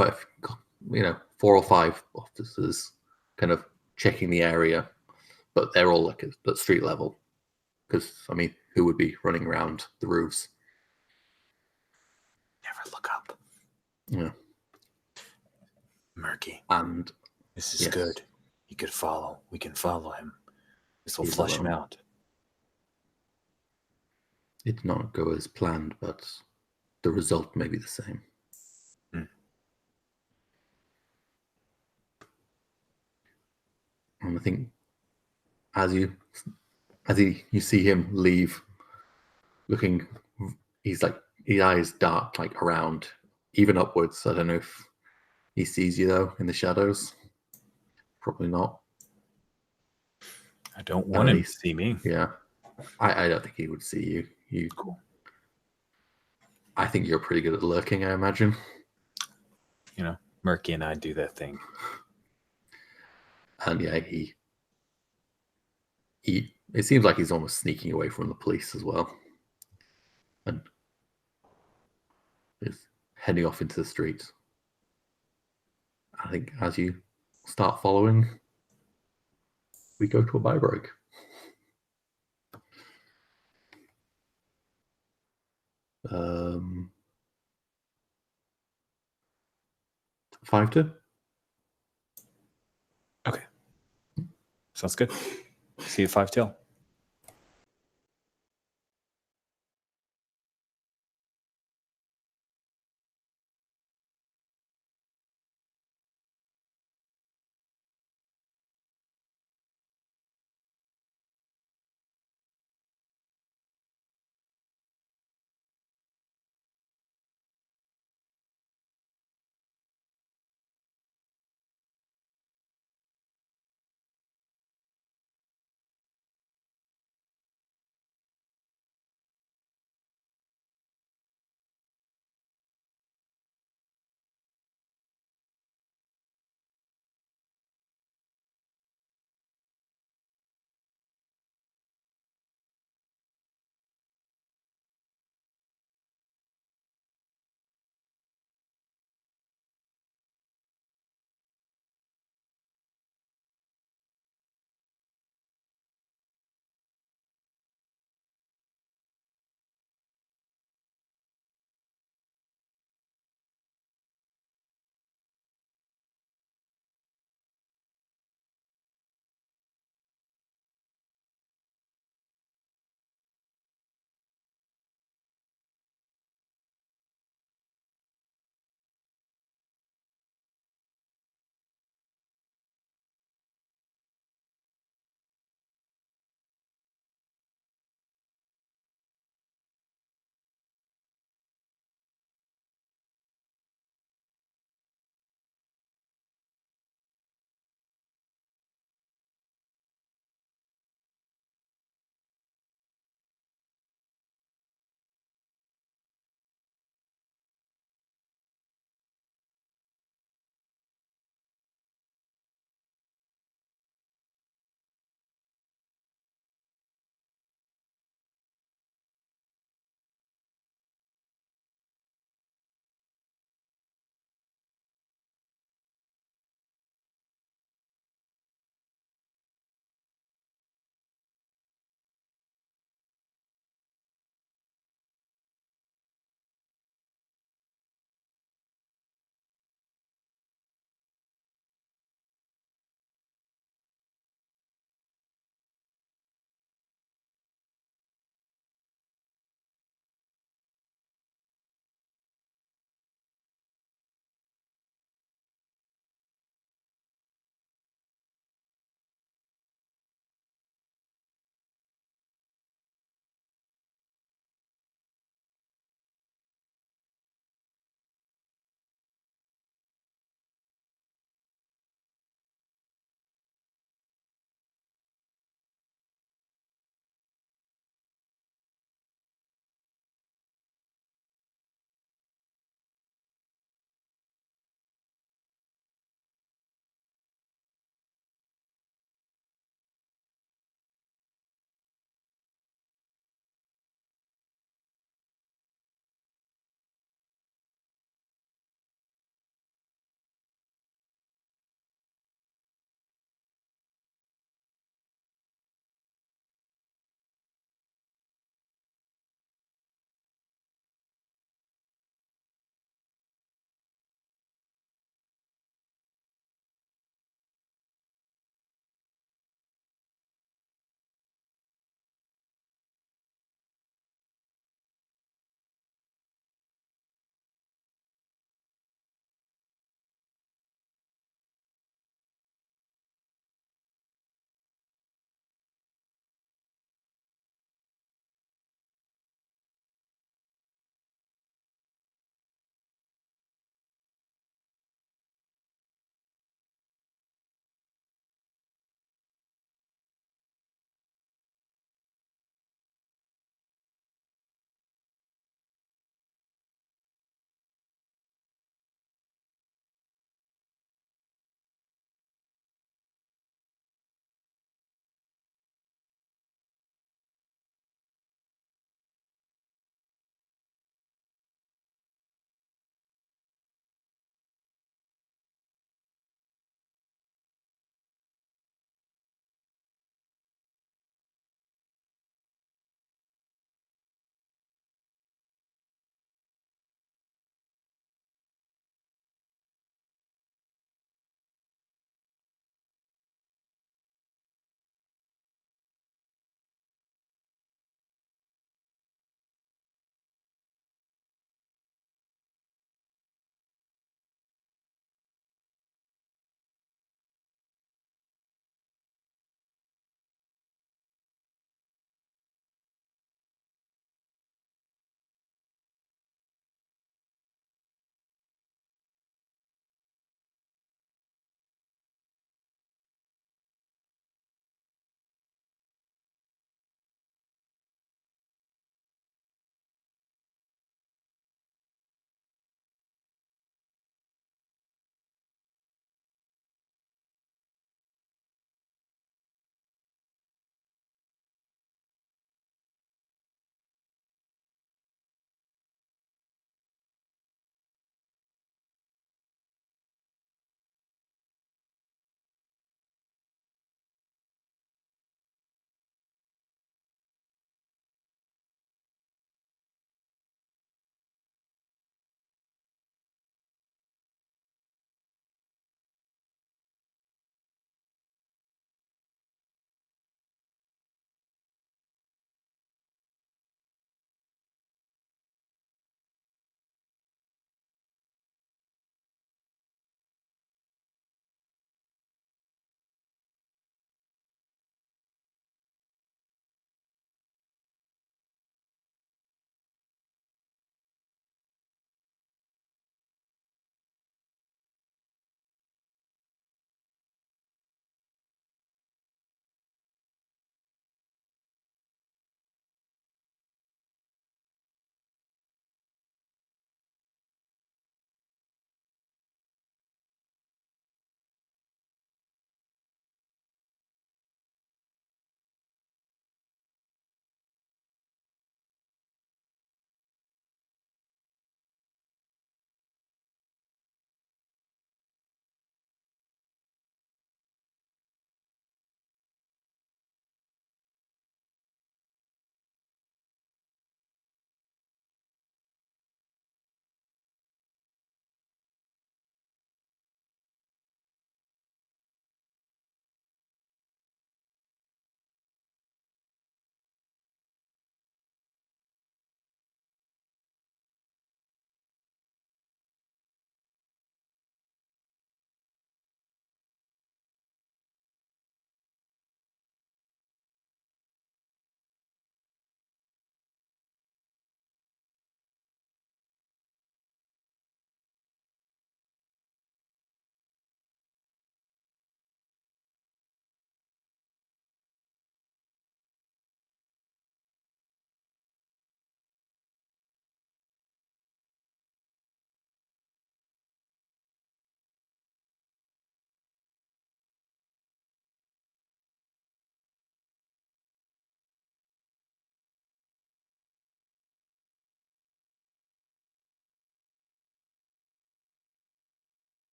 4 or 5 officers kind of checking the area, but they're all like at street level, because who would be running around the roofs? Never look up. Yeah, Murky. and This is yes. good. He could follow. We can follow him. This will He's flush him alone. out. It did not go as planned, but the result may be the same. And I think as you see him leave, looking, he's like, his eyes dart like around, even upwards. I don't know if he sees you though in the shadows. Probably not. I don't want him to see me. Yeah, I don't think he would see you. Cool. I think you're pretty good at lurking, I imagine. Murky and I do that thing. And yeah, he it seems like he's almost sneaking away from the police as well, and is heading off into the street. I think as you start following, we go to a buy break. Um, 5-2. Okay. Sounds good. See you 5 till.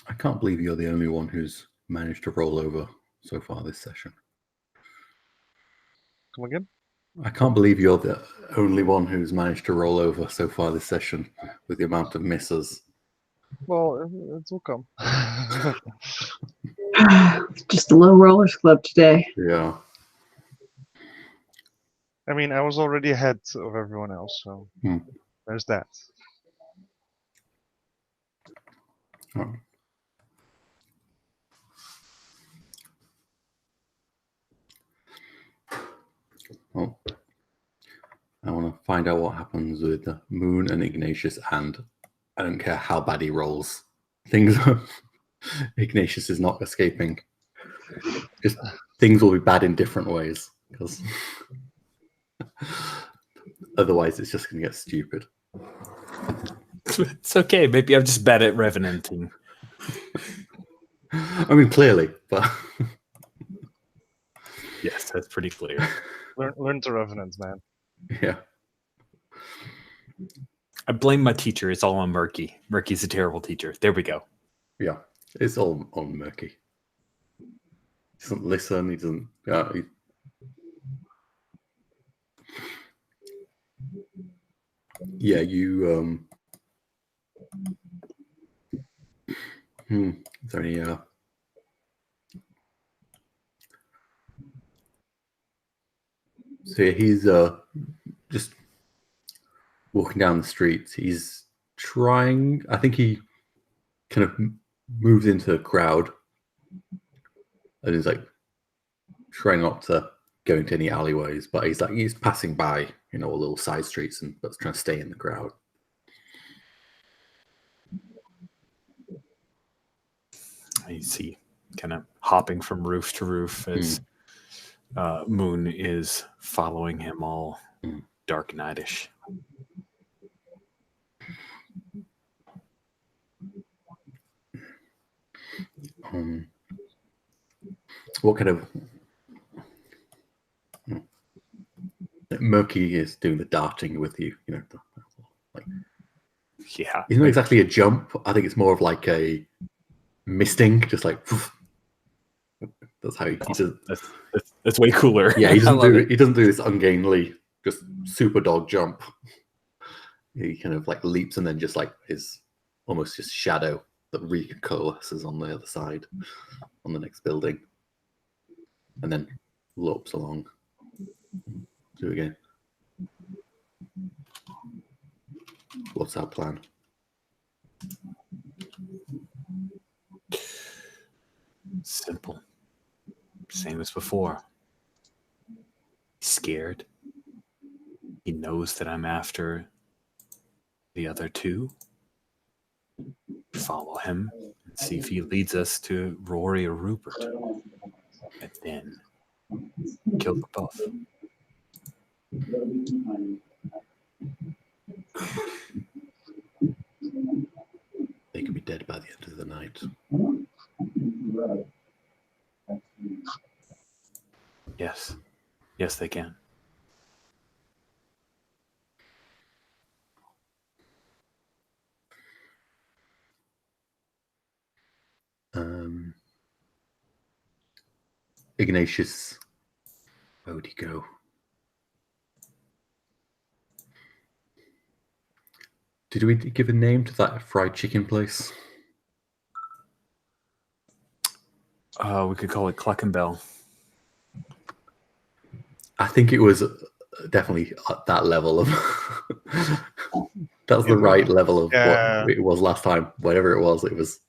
I can't believe you're the only one who's managed to roll over so far this session. Come again? I can't believe you're the only one who's managed to roll over so far this session with the amount of misses. Well, it will come. Just a low rollers club today. Yeah. I mean, I was already ahead of everyone else, so there's that. Oh. Well, I want to find out what happens with the Moon and Ignatius, and I don't care how bad he rolls. Things Ignatius is not escaping. Just things will be bad in different ways, because otherwise it's just going to get stupid. It's okay. Maybe I'm just bad at revenanting. I mean, clearly, but Yes, that's pretty clear. Learn to revenant, man. yeah. I blame my teacher. It's all on Murky. Murky's a terrible teacher. There we go. Yeah, it's all on Murky. He doesn't listen. He doesn't. Yeah, you. Is there any? So yeah, he's just walking down the street. He's trying. I think he kind of moves into the crowd, and he's like trying not to go into any alleyways. But he's passing by, all little side streets, but trying to stay in the crowd. I see, kind of hopping from roof to roof as Moon is following him, all dark nightish. What kind of Murky is doing the darting with you? Yeah, it's not exactly a jump. I think it's more of like a misting, just like. That's how he does. That's way cooler. Yeah, he doesn't do this ungainly, just super dog jump. He kind of like leaps and then just like his almost just shadow that recoalesces on the other side, on the next building, and then lopes along. Do it again. What's our plan? Simple. Same as before. He's scared. He knows that I'm after the other two. Follow him and see if he leads us to Rory or Rupert. And then kill them both. They could be dead by the end of the night. Yes. Yes, they can. Ignatius, where would he go? Did we give a name to that fried chicken place? We could call it Cluck and Bell. I think it was definitely at that level of. That was the right level of what it was last time. Whatever it was, it was.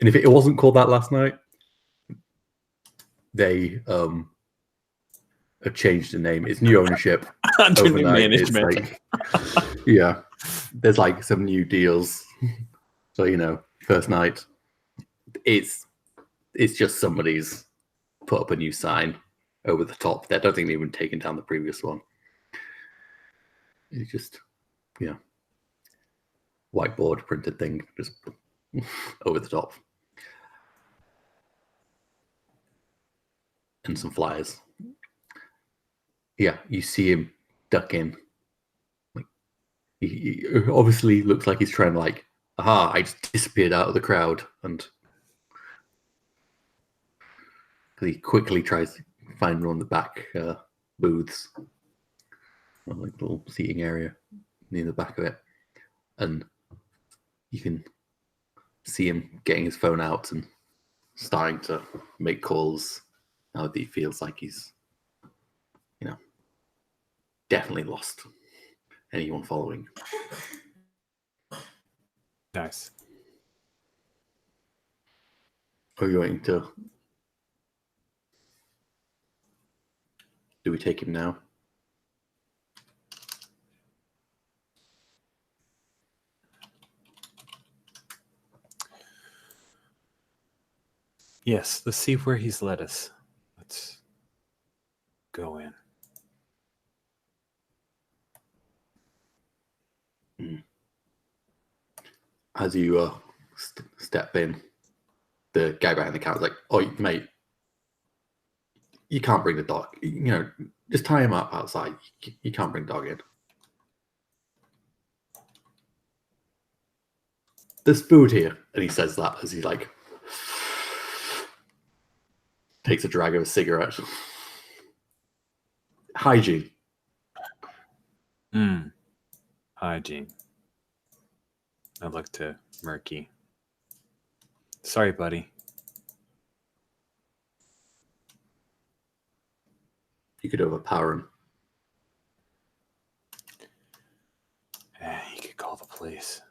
And if it wasn't called that last night, they have changed the name. It's new ownership. Under new management. Yeah, there's like some new deals. So first night, it's just somebody's put up a new sign over the top. I don't think they've even taken down the previous one. It's just whiteboard printed thing, just over the top. And some flyers. Yeah, you see him duck in. Like he obviously looks like he's trying to like aha, I just disappeared out of the crowd, and he quickly tries to find one of the back booths, or like little seating area near the back of it, and you can see him getting his phone out and starting to make calls now that he feels like he's, definitely lost anyone following. Nice. Are you going to? Do we take him now? Yes, let's see where he's led us. Let's go in. As you step in, the guy behind the counter's like, "Oh, mate, you can't bring the dog. Just tie him up outside. You can't bring the dog in. There's food here." And he says that as he takes a drag of a cigarette. Hygiene. Hygiene. I look to Murky. Sorry, buddy. You could overpower him. You could call the police.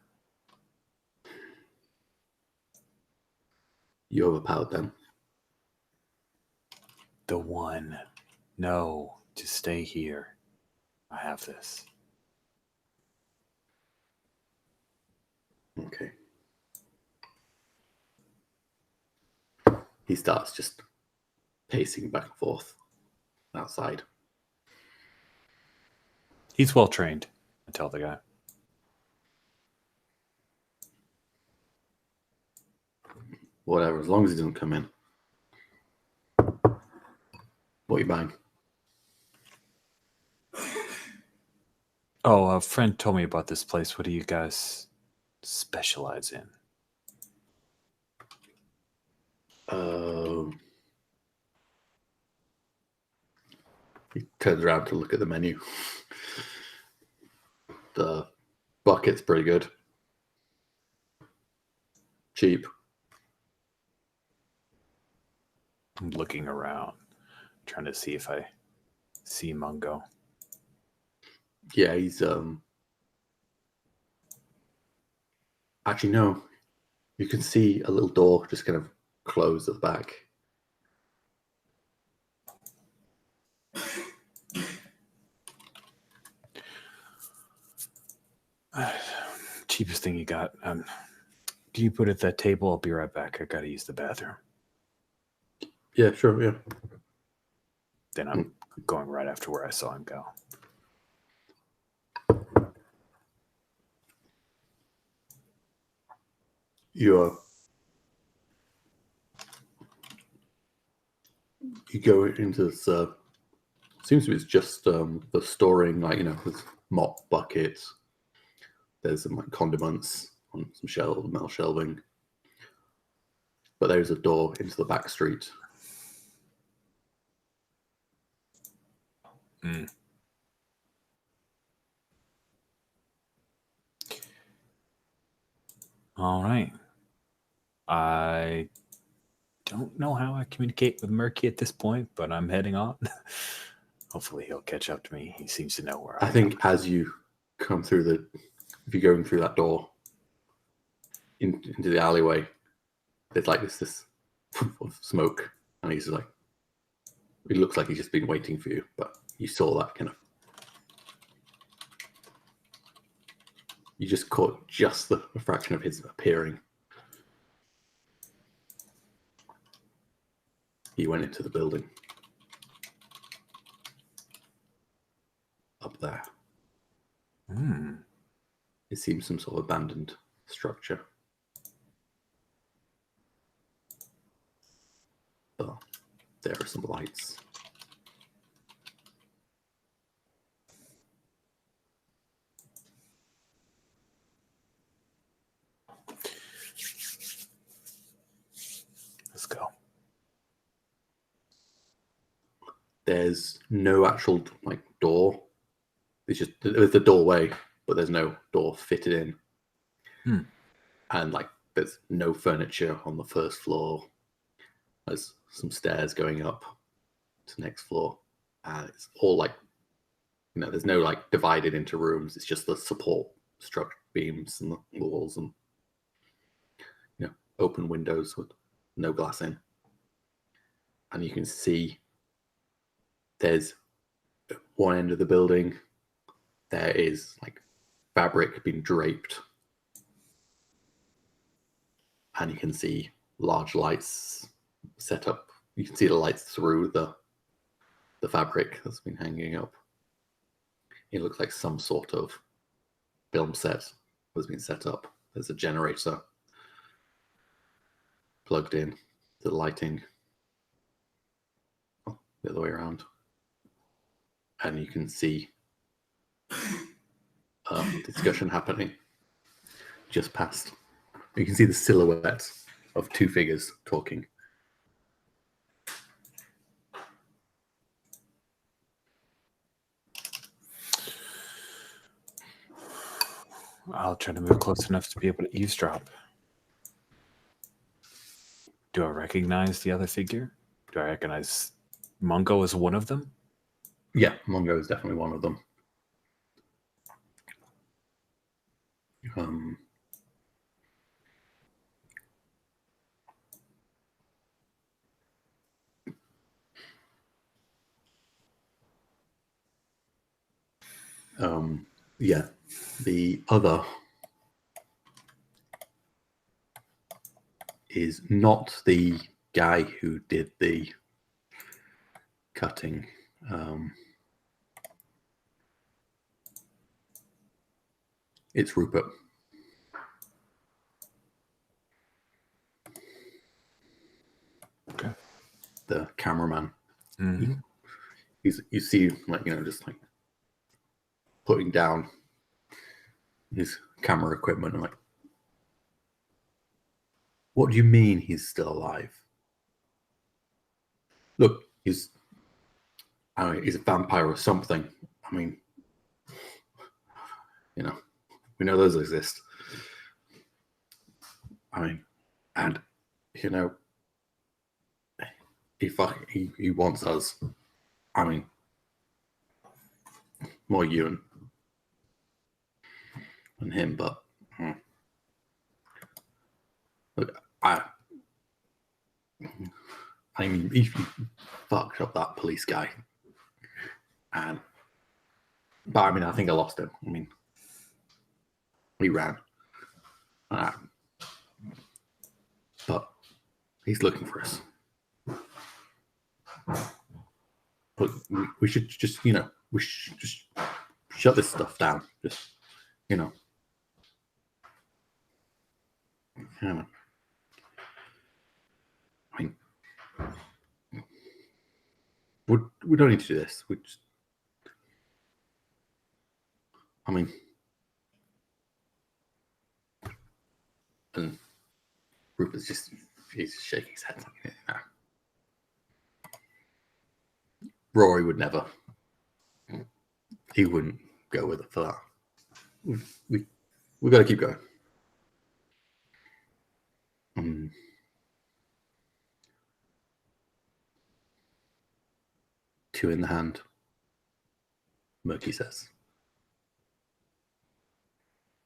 You overpowered them. The one. No, just stay here. I have this. Okay. He starts just pacing back and forth outside. He's well trained, I tell the guy. Whatever, as long as he doesn't come in. What are you buying? Oh, a friend told me about this place. What do you guys specialize in? He turns around to look at the menu. The bucket's pretty good. Cheap. I'm looking around, trying to see if I see Mungo. Yeah, he's actually no. You can see a little door just kind of close at the back. Cheapest thing you got. Do you put it at that table? I'll be right back. I gotta use the bathroom. Yeah, sure, yeah. Then I'm going right after where I saw him go. You go into this. Seems to be just the storing, with mop buckets. There's some condiments on some metal shelving. But there's a door into the back street. All right. I don't know how I communicate with Murky at this point, but I'm heading on. Hopefully he'll catch up to me. He seems to know where I think as you come through if you're going through that door into the alleyway, there's this of smoke, and he's like, it looks like he's just been waiting for you, but you saw that kind of. You just caught just the fraction of his appearing. He went into the building. Up there. It seems some sort of abandoned structure. Oh, there are some lights. there's no actual like door. It's just the doorway, but there's no door fitted in. And like there's no furniture on the first floor. There's some stairs going up to the next floor, and it's all like, there's no like divided into rooms. It's just the support structure beams and the walls, and open windows with no glass in. And you can see there's at one end of the building, there is like fabric being draped, and you can see large lights set up. You can see the lights through the fabric that's been hanging up. It looks like some sort of film set has been set up. There's a generator plugged in to the lighting. Oh, the other way around. And you can see discussion happening just past. You can see the silhouettes of two figures talking. I'll try to move close enough to be able to eavesdrop. Do I recognize the other figure? Do I recognize Mungo as one of them? Yeah, Mungo is definitely one of them. Yeah, the other is not the guy who did the cutting. It's Rupert. Okay. The cameraman. Mm-hmm. You see, like, just like putting down his camera equipment and like, what do you mean he's still alive? Look, he's a vampire or something. I mean, we know those exist. I mean, and he wants us. I mean, more you and him, but look, I mean, he fucked up that police guy, but I mean, I think I lost him. I mean, he ran, but he's looking for us. But we should just, we should just shut this stuff down. Just, I mean, we don't need to do this. And Rupert's he's shaking his head like, nah. Rory would never. He wouldn't go with it for that. We got to keep going. Two in the hand. Murky says.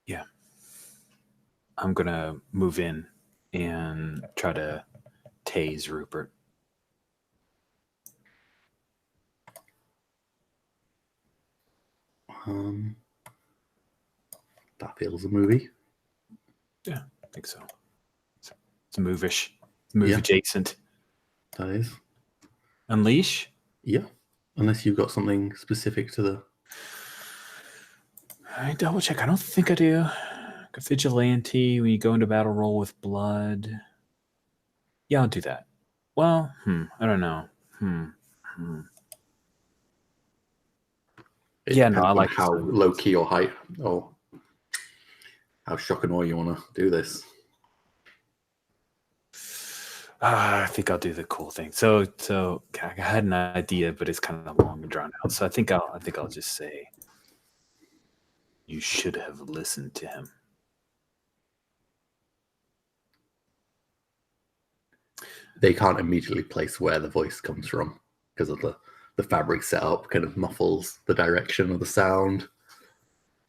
Yeah. I'm going to move in and try to tase Rupert. That feels a movie. Yeah, I think so. It's move-ish. It's move adjacent. That is. Unleash? Yeah. Unless you've got something specific to the... I double check. I don't think I do. Like a vigilante when you go into battle roll with blood. Yeah, I'll do that. Well, I don't know. Yeah, no, I like how low key or high or how shock and awe you want to do this. I think I'll do the cool thing. So I had an idea, but it's kind of long and drawn out. So I think I'll just say, you should have listened to him. They can't immediately place where the voice comes from because of the fabric setup kind of muffles the direction of the sound.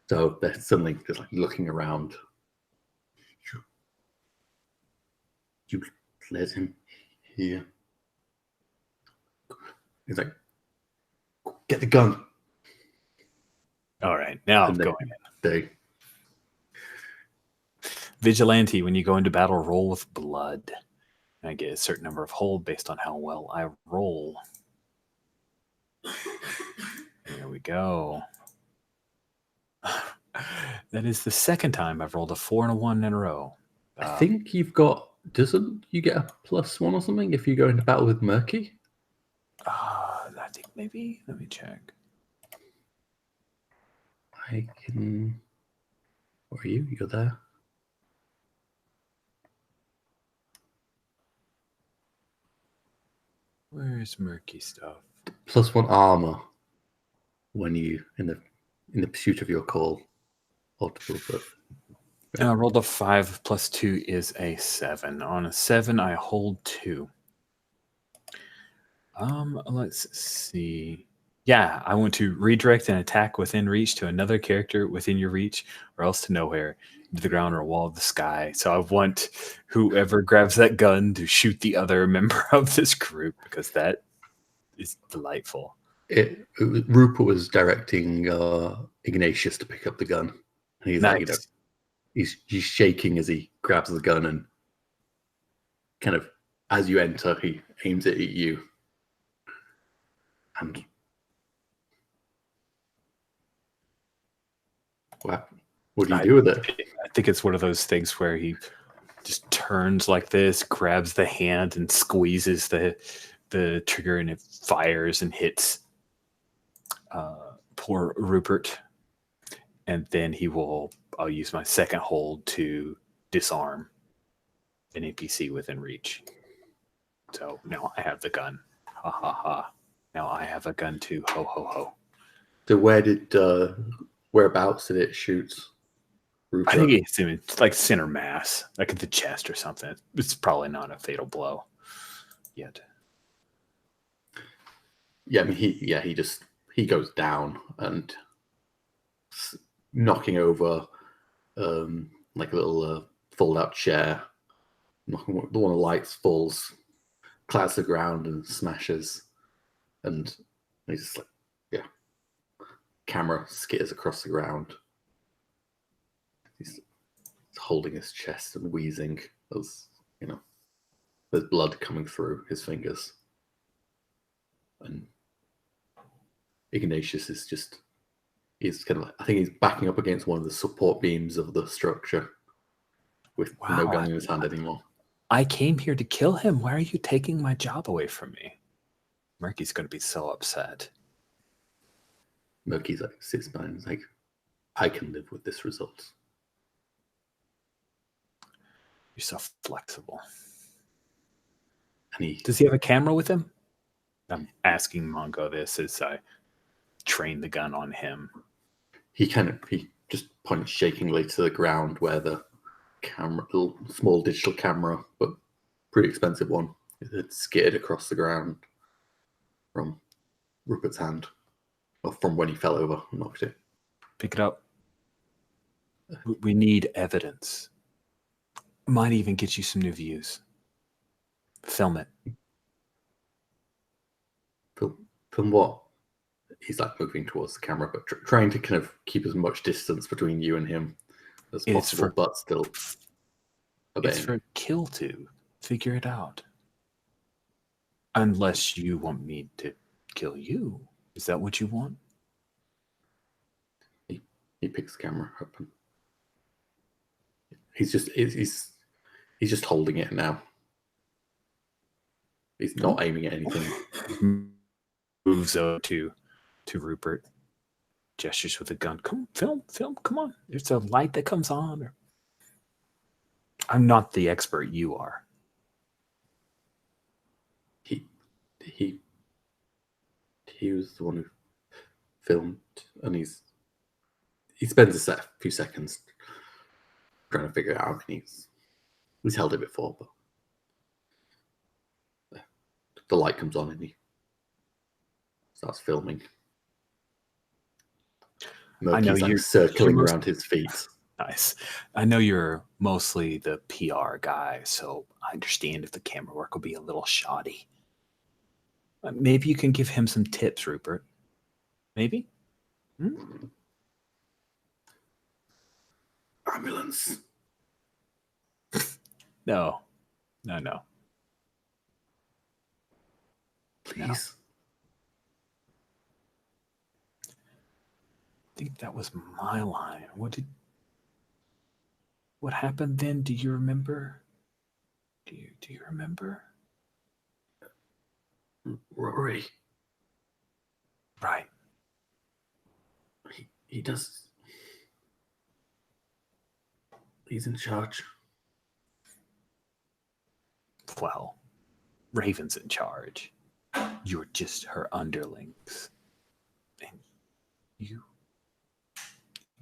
So they're suddenly just like looking around. You let him hear. He's like, get the gun. All right, now I'm And then going. they Vigilante, when you go into battle, roll with blood. I get a certain number of hold based on how well I roll. There we go. That is the second time I've rolled a 4 and a 1 in a row. I think you've got, doesn't you get a +1 or something if you go into battle with Murky? I think maybe. Let me check. I can. Where are you? You're there. Where's murky stuff? +1 armor when you in the pursuit of your call. Multiple, but I rolled a 5 plus 2 is a 7. On a 7, I hold 2. Let's see. Yeah, I want to redirect an attack within reach to another character within your reach, or else to nowhere, into the ground or a wall of the sky. So I want whoever grabs that gun to shoot the other member of this group, because that is delightful. Rupert was directing Ignatius to pick up the gun. And he's like, he's shaking as he grabs the gun, and kind of as you enter, he aims it at you. And what do you do with it? I think it's one of those things where he just turns like this, grabs the hand, and squeezes the trigger, and it fires and hits poor Rupert. And then I'll use my second hold to disarm an NPC within reach. So now I have the gun. Ha ha ha. Now I have a gun too. Ho ho ho. So whereabouts did it shoot Rupert? I think it's in like center mass, like at the chest or something. It's probably not a fatal blow yet. Yeah, I mean he goes down and knocking over like a little fold-out chair. One of the lights falls, clatters the ground and smashes, and he's just like, yeah. Camera skitters across the ground. He's holding his chest and wheezing as there's blood coming through his fingers. And Ignatius he's kind of, I think he's backing up against one of the support beams of the structure with no gun in his hand anymore. I came here to kill him. Why are you taking my job away from me? Murky's going to be so upset. Murky's like 6'9", he's like, I can live with this result. You're so flexible. And does he have a camera with him? I'm asking Mongo this as I train the gun on him. He just points shakingly to the ground where the camera, little small digital camera, but pretty expensive one, it skittered across the ground from Rupert's hand, or from when he fell over and knocked it. Pick it up. We need evidence. Might even get you some new views. Film it. Film what? He's like moving towards the camera, but trying to kind of keep as much distance between you and him as possible, but still obeying. It's for Kill to figure it out. Unless you want me to kill you. Is that what you want? He picks the camera up and he's just holding it now. He's not aiming at anything. Moves over to Rupert. Gestures with a gun. Come, film, come on. There's a light that comes on. I'm not the expert, you are. he was the one who filmed, and he spends a few seconds trying to figure it out. And he's held it before, but the light comes on and he starts filming. I know Murky's like you're circling most- around his feet. Nice. I know you're mostly the PR guy, so I understand if the camera work will be a little shoddy. Maybe you can give him some tips, Rupert. Maybe? Ambulance. No. Please. I think that was my line. What happened then? Do you remember? Do you remember? Rory. Right. He does. He's in charge. Well, Raven's in charge. You're just her underlings. And you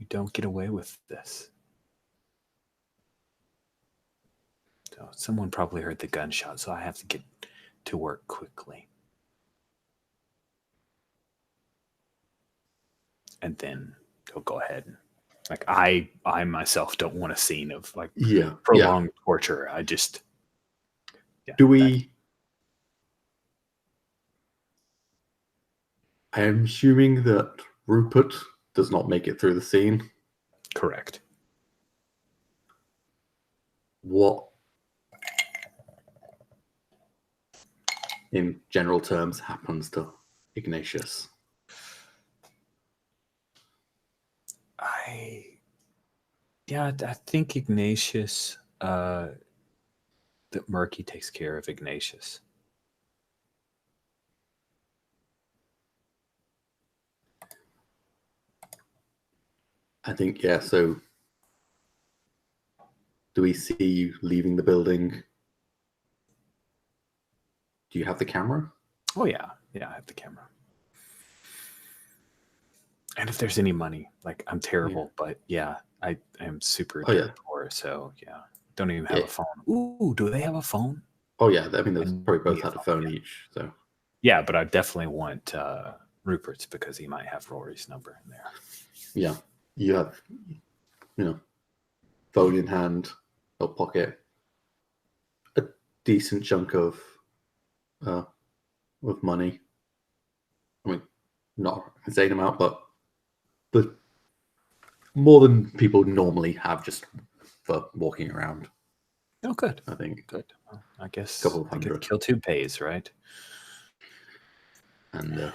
don't get away with this. So someone probably heard the gunshot, so I have to get to work quickly. And then he'll go ahead and I myself don't want a scene of prolonged torture. I just Do we? I am assuming that Rupert does not make it through the scene. Correct. What, in general terms, happens to Ignatius? I think Ignatius, that Murky takes care of Ignatius. I think, yeah, so do we see you leaving the building? Do you have the camera? Oh, yeah. Yeah, I have the camera. And if there's any money, I'm terrible, but yeah, I am super poor, so yeah. Don't even have a phone. Ooh, do they have a phone? Oh, yeah. I mean, those probably both had a phone each, so. Yeah, but I definitely want Rupert's because he might have Rory's number in there. Yeah. You have, phone in hand, or pocket, a decent chunk of money. I mean, not an insane amount, but more than people normally have just for walking around. Oh, good. I think. Good. Well, I guess Couple of hundred. Kill 2 pays, right? And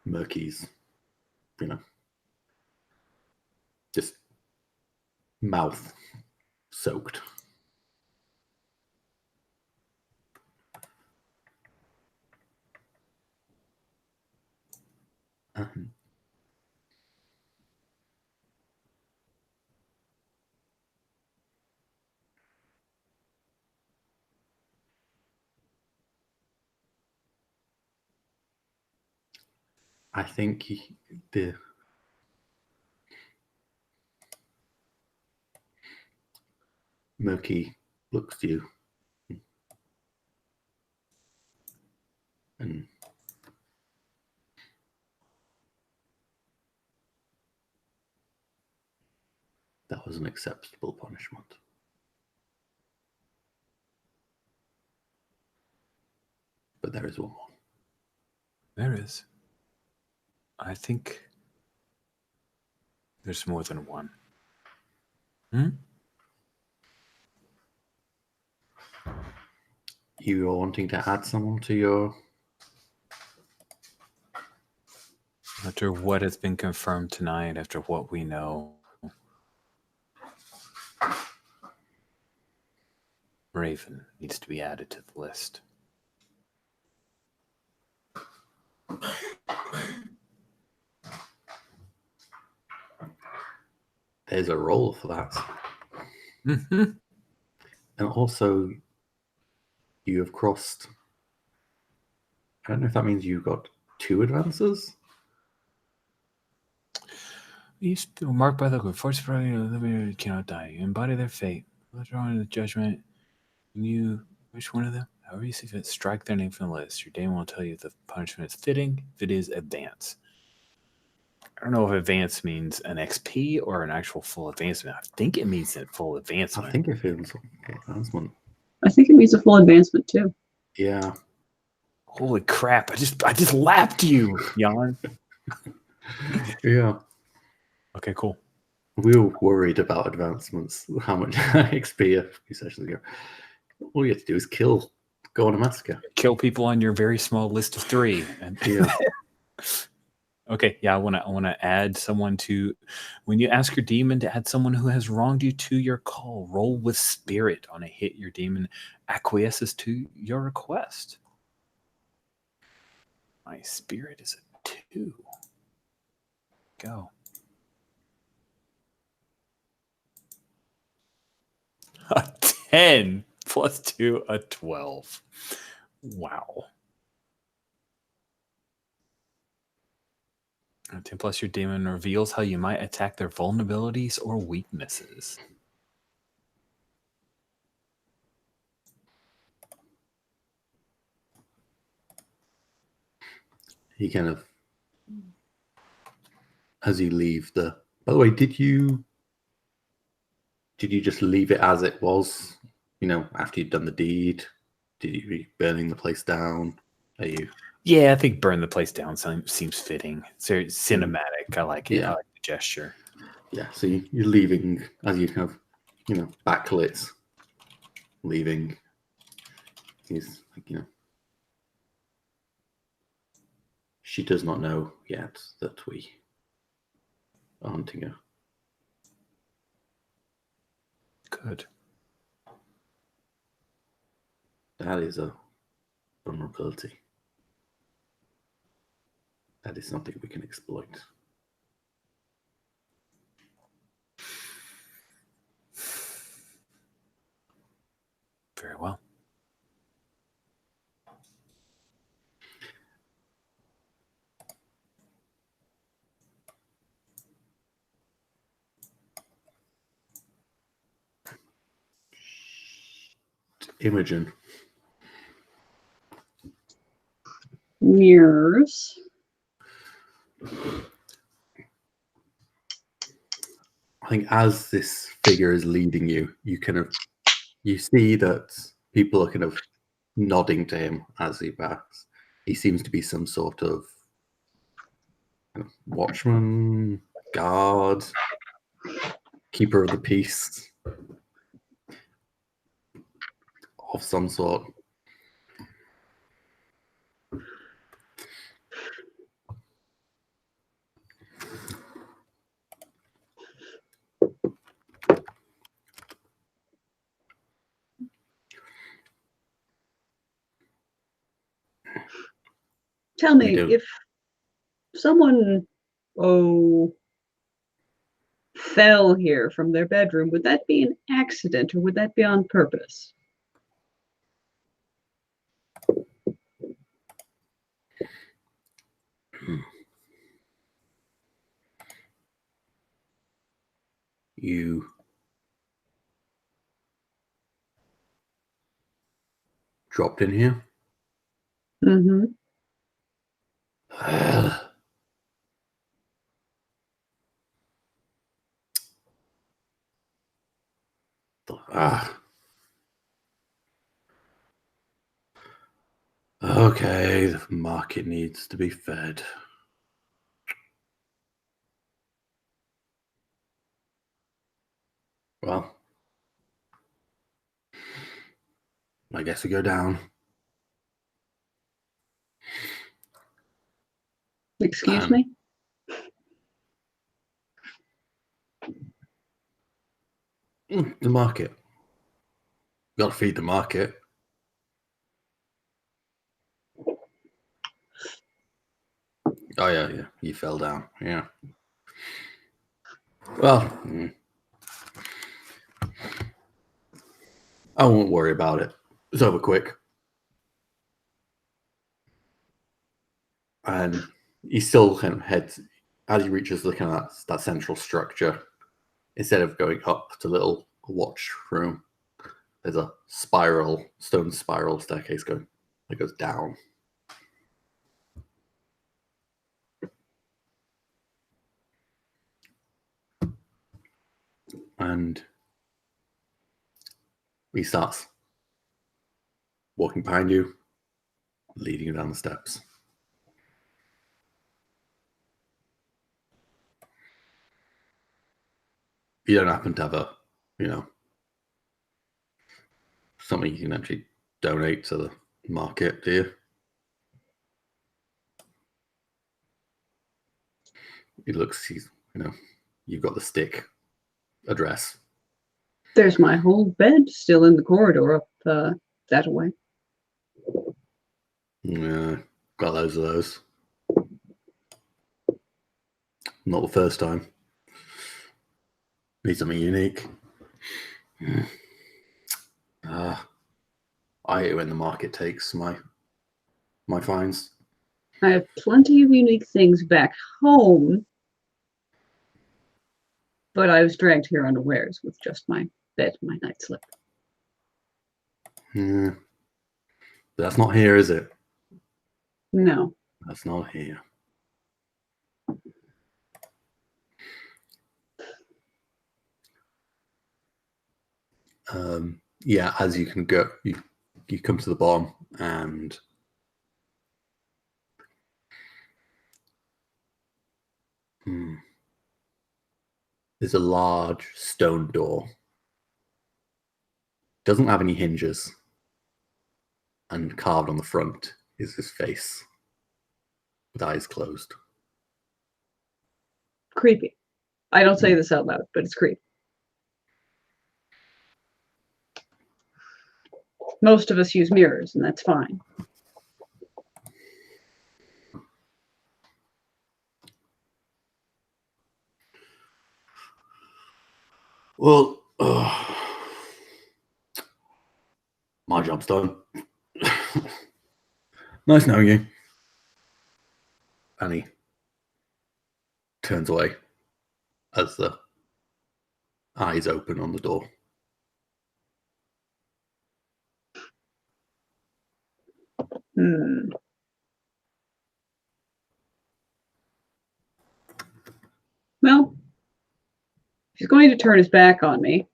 Murky's, just mouth soaked. I think the Murky looks to you and that was an acceptable punishment. But there is one more. There is. I think there's more than one. You are wanting to add someone to your... After what has been confirmed tonight, after what we know, Raven needs to be added to the list. There's a role for that. Mm-hmm. And also, you have crossed I don't know if that means you got 2 advances. Each marked by the good fortune, you cannot die. You embody their fate. Withdrawing the judgment. Which one of them? However you see fit, strike their name from the list. Your daemon will tell you if the punishment is fitting. If it is, advance. I don't know if advance means an XP or an actual full advancement. I think it means a full advancement. I think it feels advancement. I think it means a full advancement too. Yeah. Holy crap! I just lapped you, Jan. Yeah. Okay, cool. We were worried about advancements. How much XP a few sessions ago. All you have to do is go on a massacre. Kill people on your very small list of 3. And Yeah. okay, yeah, I want to add someone to. When you ask your demon to add someone who has wronged you to your call, roll with spirit. On a hit, your demon acquiesces to your request. My spirit is a 2. Go. A 10 plus 2, a 12. Wow. 10 plus your demon reveals how you might attack their vulnerabilities or weaknesses. He kind of, as you leave the. By the way, did you just leave it as it was? You know, after you'd done the deed, did you burning the place down? Are you? Yeah, I think burn the place down seems fitting. It's very cinematic. I like it. Yeah. I like the gesture. Yeah. So you're leaving as you kind of, backlit, leaving. He's like, she does not know yet that we are hunting her. Good. That is a vulnerability. That is something we can exploit. Very well. Imogen. Mirrors. I think as this figure is leading you, you see that people are kind of nodding to him as he backs. He seems to be some sort of watchman, guard, keeper of the peace of some sort. Tell me, if someone, fell here from their bedroom, would that be an accident or would that be on purpose? You dropped in here? Mm-hmm. Okay, the market needs to be fed. Well, I guess we go down. Excuse me? The market. Got to feed the market. Oh, yeah. You fell down. Yeah. Well, I won't worry about it. It's over quick. And he still kind of heads, as he reaches the kind of that central structure, instead of going up to little watch room, there's a stone spiral staircase that goes down. And he starts walking behind you, leading you down the steps. You don't happen to have a, something you can actually donate to the market, do you? You've got the stick address. There's my whole bed still in the corridor up that way. Yeah, got loads of those. Not the first time. Need something unique. I hate it when the market takes my finds. I have plenty of unique things back home, but I was dragged here unawares with just my bed and my night slip. Yeah. But that's not here, is it? No. That's not here. Yeah, as you can go, you come to the bottom, and there's a large stone door. Doesn't have any hinges, and carved on the front is his face with eyes closed. Creepy. I don't say this out loud, but it's creepy. Most of us use mirrors, and that's fine. Well, my job's done. Nice knowing you. And he turns away as the eyes open on the door. Well, he's going to turn his back on me.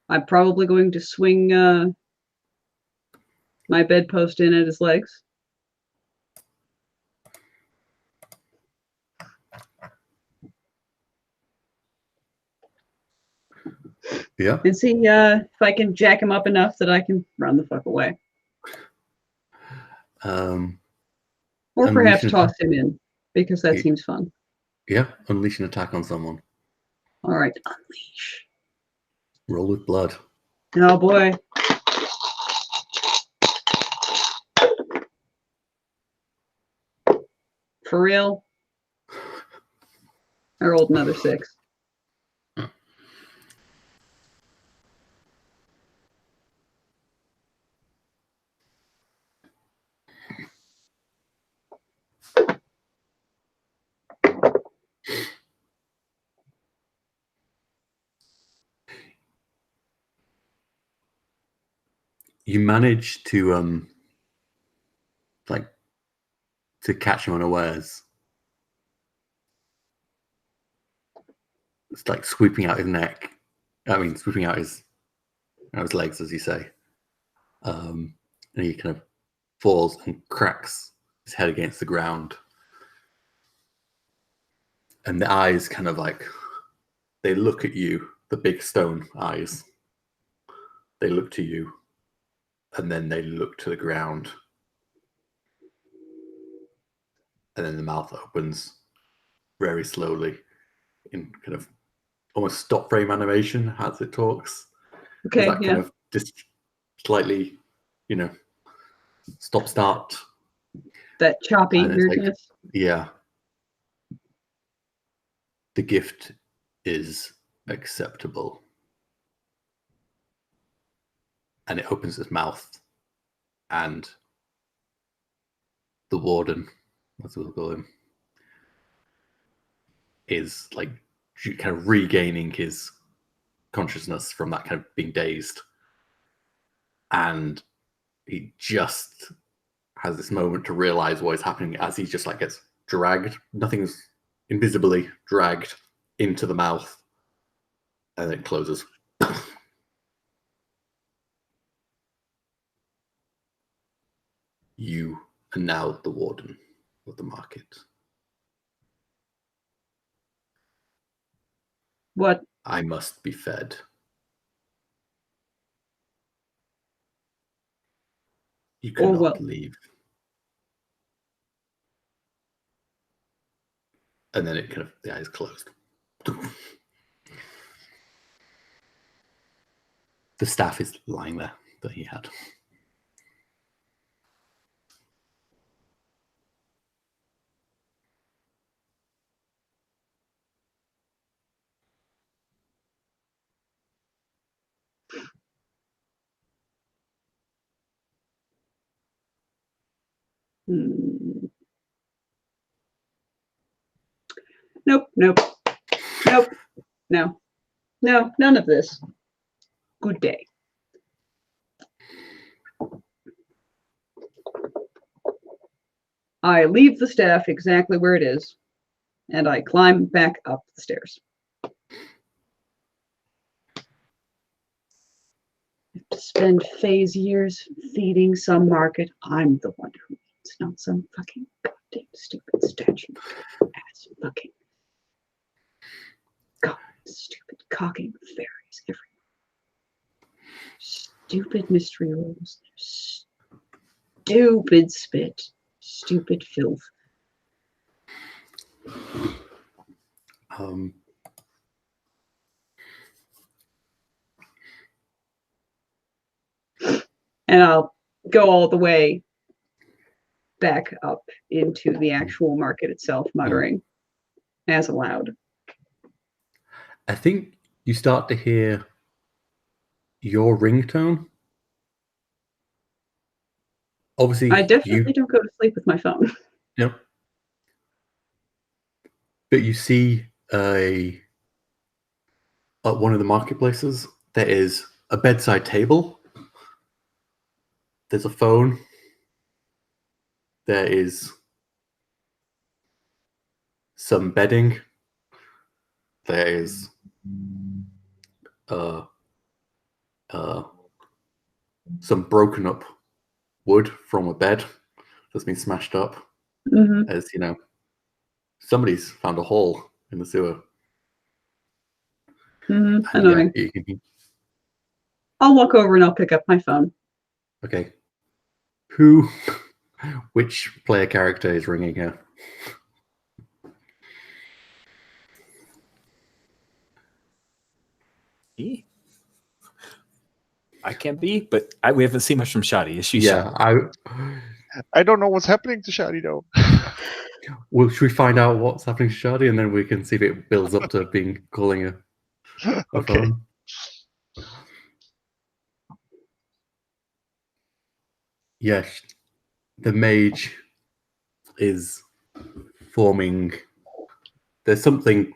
I'm probably going to swing my bedpost in at his legs. Yeah. And see if I can jack him up enough that I can run the fuck away. Or perhaps toss him in, because that seems fun. Yeah, unleash an attack on someone. All right, unleash. Roll with blood. Oh boy. For real? I rolled another 6. You manage to to catch him unawares. It's like sweeping out his neck. Sweeping out his legs, as you say. And he kind of falls and cracks his head against the ground. And the eyes kind of they look at you, the big stone eyes. They look to you, and then they look to the ground. And then the mouth opens very slowly in kind of almost stop frame animation as it talks. Okay, that yeah. kind of just slightly, stop start. That choppy weirdness. Yeah. The gift is acceptable. And it opens its mouth, and the warden, as we'll call him, is like kind of regaining his consciousness from that kind of being dazed. And he just has this moment to realize what is happening as he just like gets dragged. Nothing's invisibly dragged into the mouth, and then closes. You are now the warden of the market. What? I must be fed. You Or cannot what? leave. And then it kind of, the eyes closed. The staff is lying there that he had. Hmm. Nope, nope, nope, no, no, none of this. Good day. I leave the staff exactly where it is, and I climb back up the stairs. To spend phase years feeding some market, I'm the one who eats, not some fucking goddamn stupid statue. Ass fucking god, stupid cocking fairies everywhere. Stupid mystery rules. Stupid spit. Stupid filth. And I'll go all the way back up into the actual market itself, muttering as aloud. I think you start to hear your ringtone. Obviously, I definitely don't go to sleep with my phone. Yep. But you see at one of the marketplaces, there is a bedside table. There's a phone. There is some bedding. There is some broken up wood from a bed that's been smashed up. Mm-hmm. As you know, somebody's found a hole in the sewer. Mm-hmm. And Annoying. I'll walk over and I'll pick up my phone. Okay. Which player character is ringing here? Me? I can't be, but we haven't seen much from Shadi. Is she Yeah, I don't know what's happening to Shadi though. well, should we find out what's happening to Shadi, and then we can see if it builds up to being calling a Okay. phone? Yes, the mage is forming. There's something.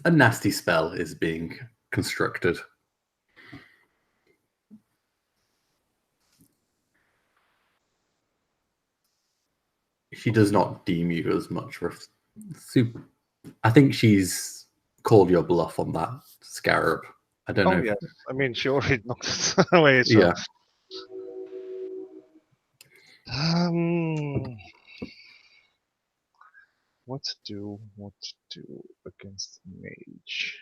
A nasty spell is being constructed. She does not deem you as much of a super. I think she's called your bluff on that scarab. I don't know. Oh, yes. I mean, she already knocked it away, so. Yeah. What to do against mage?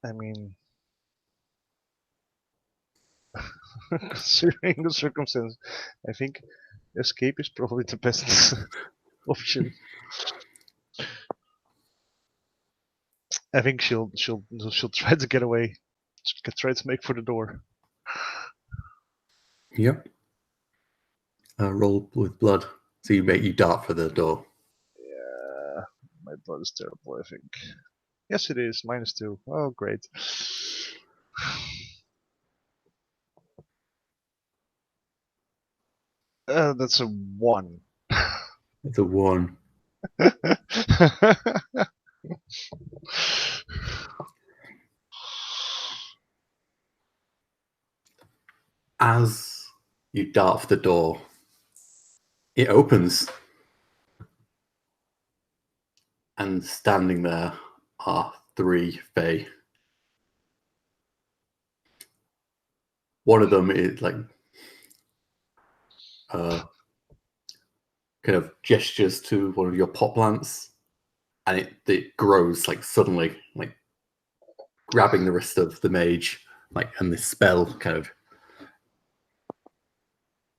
I mean, considering the circumstance, I think escape is probably the best option. I think she'll try to get away. She'll try to make for the door. Yep. Roll with blood. So you dart for the door. Yeah, my blood is terrible, I think. Yes, it is. -2. Oh, great. That's a 1. It's a 1. As you dart for the door, it opens. And standing there are 3 Fae. One of them is like kind of gestures to one of your pot plants, and it grows like suddenly, like grabbing the wrist of the mage, like, and the spell kind of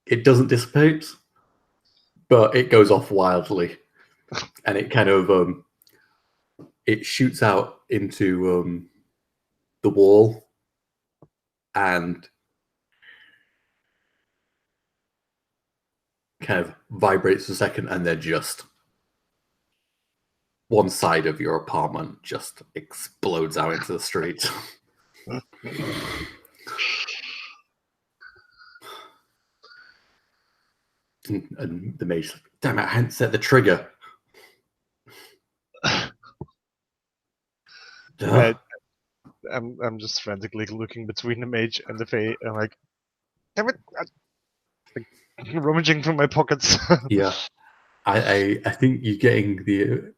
it doesn't dissipate, but it goes off wildly, and it kind of it shoots out into the wall, and kind of vibrates a second, and then just one side of your apartment just explodes out into the street. And the mage's like, damn it, I hadn't set the trigger. I'm just frantically looking between the mage and the Fae, and like, damn it! Like, rummaging through my pockets. Yeah. I think you're getting the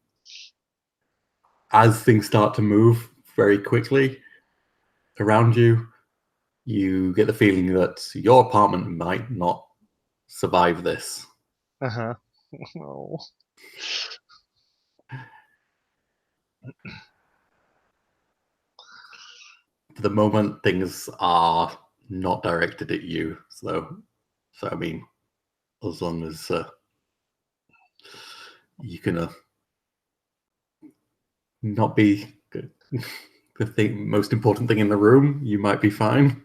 as things start to move very quickly around you, you get the feeling that your apartment might not survive this. Uh-huh. No. For the moment, things are not directed at you. So I mean, as long as you can not be the most important thing in the room, you might be fine.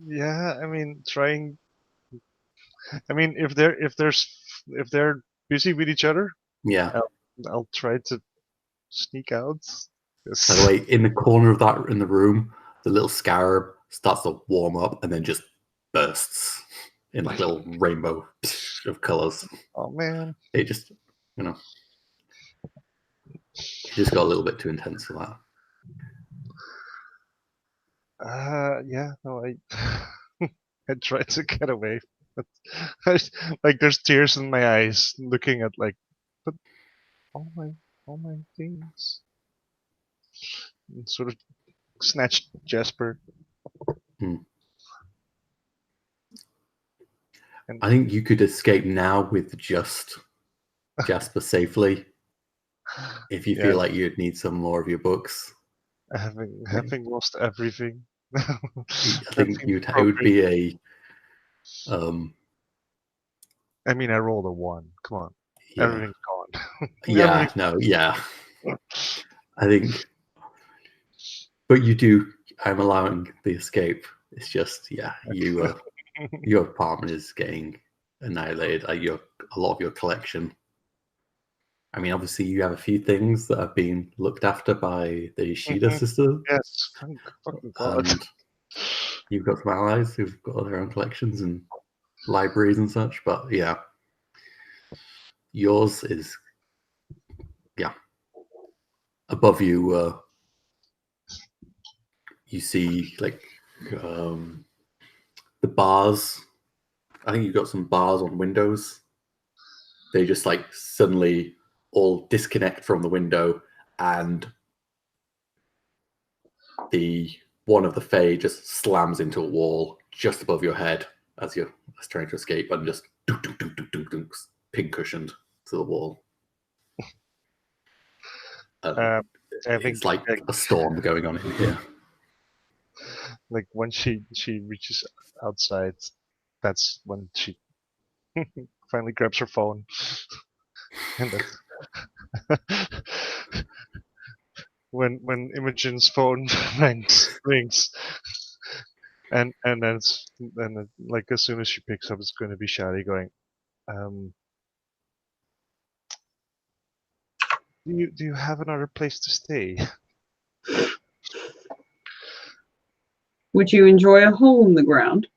Yeah, I mean, trying. I mean, if they're busy with each other, Yeah. I'll try to sneak out. By the way, in the corner of that in the room, the little scarab starts to warm up and then just bursts in like little rainbow of colors. Oh man! It just, it just got a little bit too intense for that. Yeah, no, I tried to get away. But like, there's tears in my eyes looking at like, but all my things. And sort of snatched Jasper. And I think you could escape now with just Jasper safely if you feel like you'd need some more of your books. having lost everything. I think it would be a. I mean, I rolled a 1. Come on, Yeah. everything's gone. Yeah, no, yeah. I think, but you do. I'm allowing the escape. It's just, yeah, your apartment is getting annihilated. A lot of your collection. I mean, obviously, you have a few things that have been looked after by the Ishida sisters. Yes, thank fucking God. And you've got some allies who've got their own collections and libraries and such. But yeah, yours is, yeah, above you. You see like the bars. I think you've got some bars on windows. They just like suddenly all disconnect from the window, and the one of the Fae just slams into a wall just above your head as you're trying to escape, and just pin cushioned to the wall. I think it's like a storm going on in here. Like when she reaches outside, that's when she finally grabs her phone, and that's when Imogen's phone rings. And like as soon as she picks up, it's going to be Shadi going. Do you have another place to stay? Would you enjoy a hole in the ground?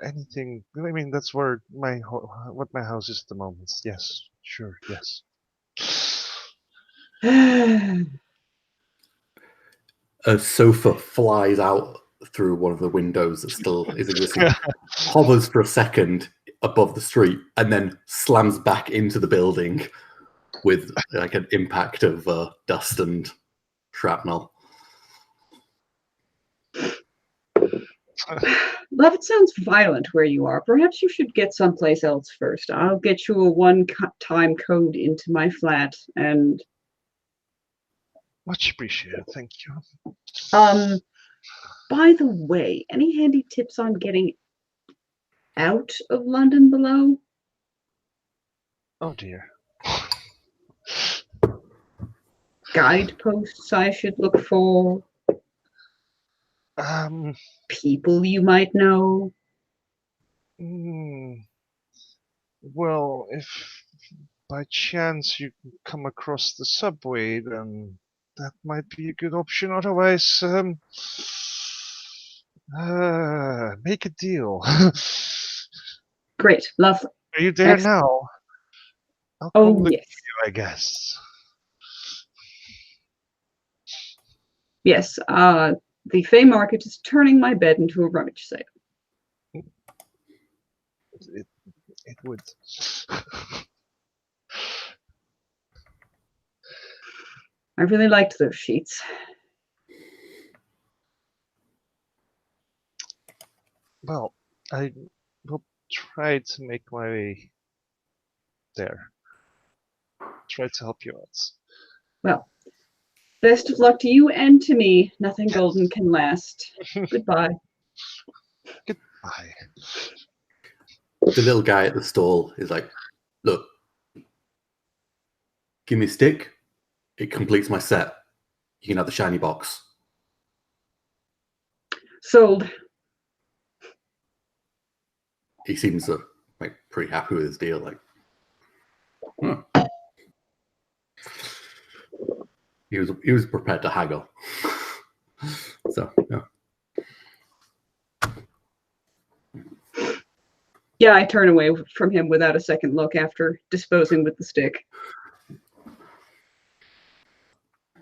Anything. I mean, that's where what my house is at the moment. Yes, sure, yes. A sofa flies out through one of the windows that still is existing, hovers for a second above the street, and then slams back into the building with like an impact of dust and shrapnel. Love, it sounds violent where you are. Perhaps you should get someplace else first. I'll get you a one-time code into my flat, and Much appreciated, thank you. by the way, any handy tips on getting out of London below? Oh dear. Guideposts I should look for? People you might know? Well, if by chance you come across the subway, then that might be a good option. Otherwise, make a deal. Great, lovely. Are you there Excellent. now? I'll Oh, come look yes. for you, I guess. Yes, the Fey Market is turning my bed into a rummage sale. It would. I really liked those sheets. Well, I will try to make my way there. Try to help you out. Well, best of luck to you and to me. Nothing golden can last. Goodbye. Goodbye. The little guy at the stall is like, look, give me a stick. It completes my set. You can have the shiny box. Sold. He seems like pretty happy with his deal. Like, he was prepared to haggle. So yeah. Yeah, I turn away from him without a second look after disposing with the stick.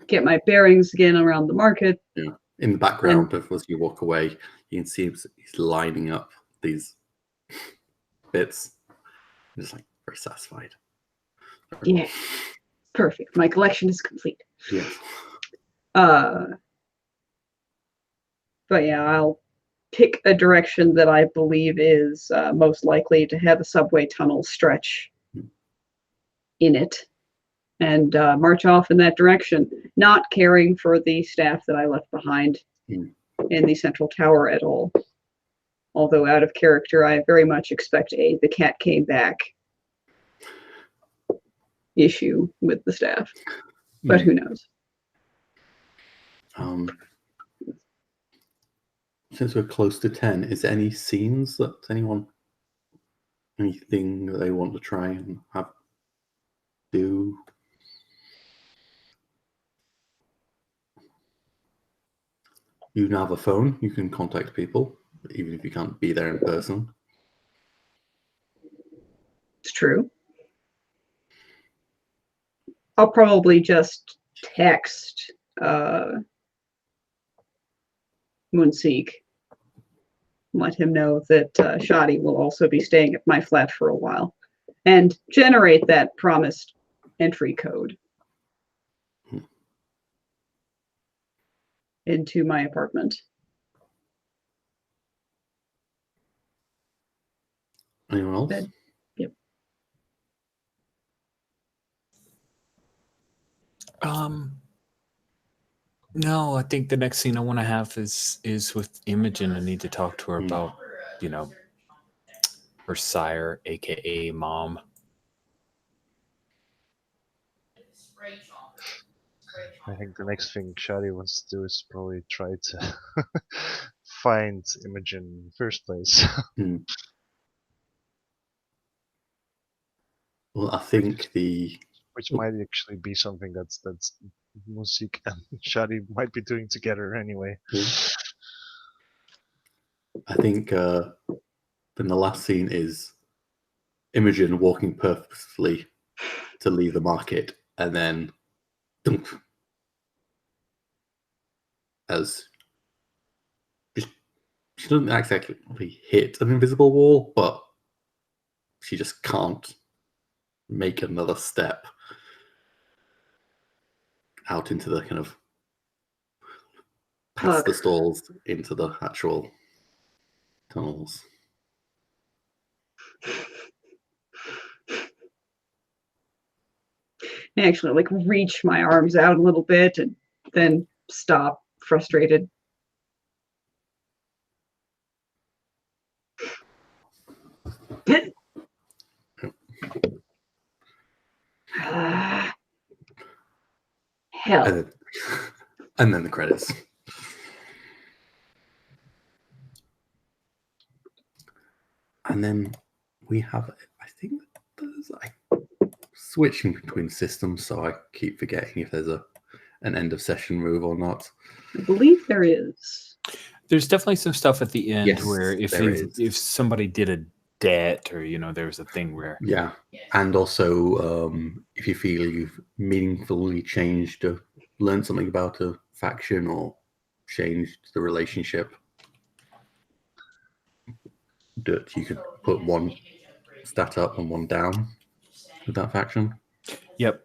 Get my bearings again around the market. Yeah. In the background, as you walk away, you can see he's lining up these bits. Just like very satisfied. Yeah, perfect. My collection is complete. Yes. But yeah, I'll pick a direction that I believe is most likely to have a subway tunnel stretch in it, and march off in that direction, not caring for the staff that I left behind in the central tower at all. Although out of character, I very much expect the cat came back issue with the staff, but who knows? Since we're close to 10, is there any scenes that anything that they want to try and do? You now have a phone. You can contact people, even if you can't be there in person. It's true. I'll probably just text Moonseek, let him know that Shadi will also be staying at my flat for a while, and generate that promised entry code into my apartment. Anyone else? Yep. No, I think the next scene I want to have is with Imogen. I need to talk to her about, her sire, aka mom. I think the next thing Shadi wants to do is probably try to find Imogen in the first place. Hmm. Well, I think Which might actually be something that's Musik and Shadi might be doing together anyway. I think then the last scene is Imogen walking purposefully to leave the market, and then dunk, as she doesn't exactly hit an invisible wall, but she just can't make another step out into the kind of past the stalls into the actual tunnels. I actually like reach my arms out a little bit and then stop, frustrated. Hell. And then the credits. And then we have, I think there's like switching between systems, so I keep forgetting if there's an end of session move or not. I believe there is. There's definitely some stuff at the end Yes, where if somebody did a debt or there was a thing where and also if you feel you've meaningfully changed or learned something about a faction or changed the relationship, that you could put one stat up and one down with that faction. Yep.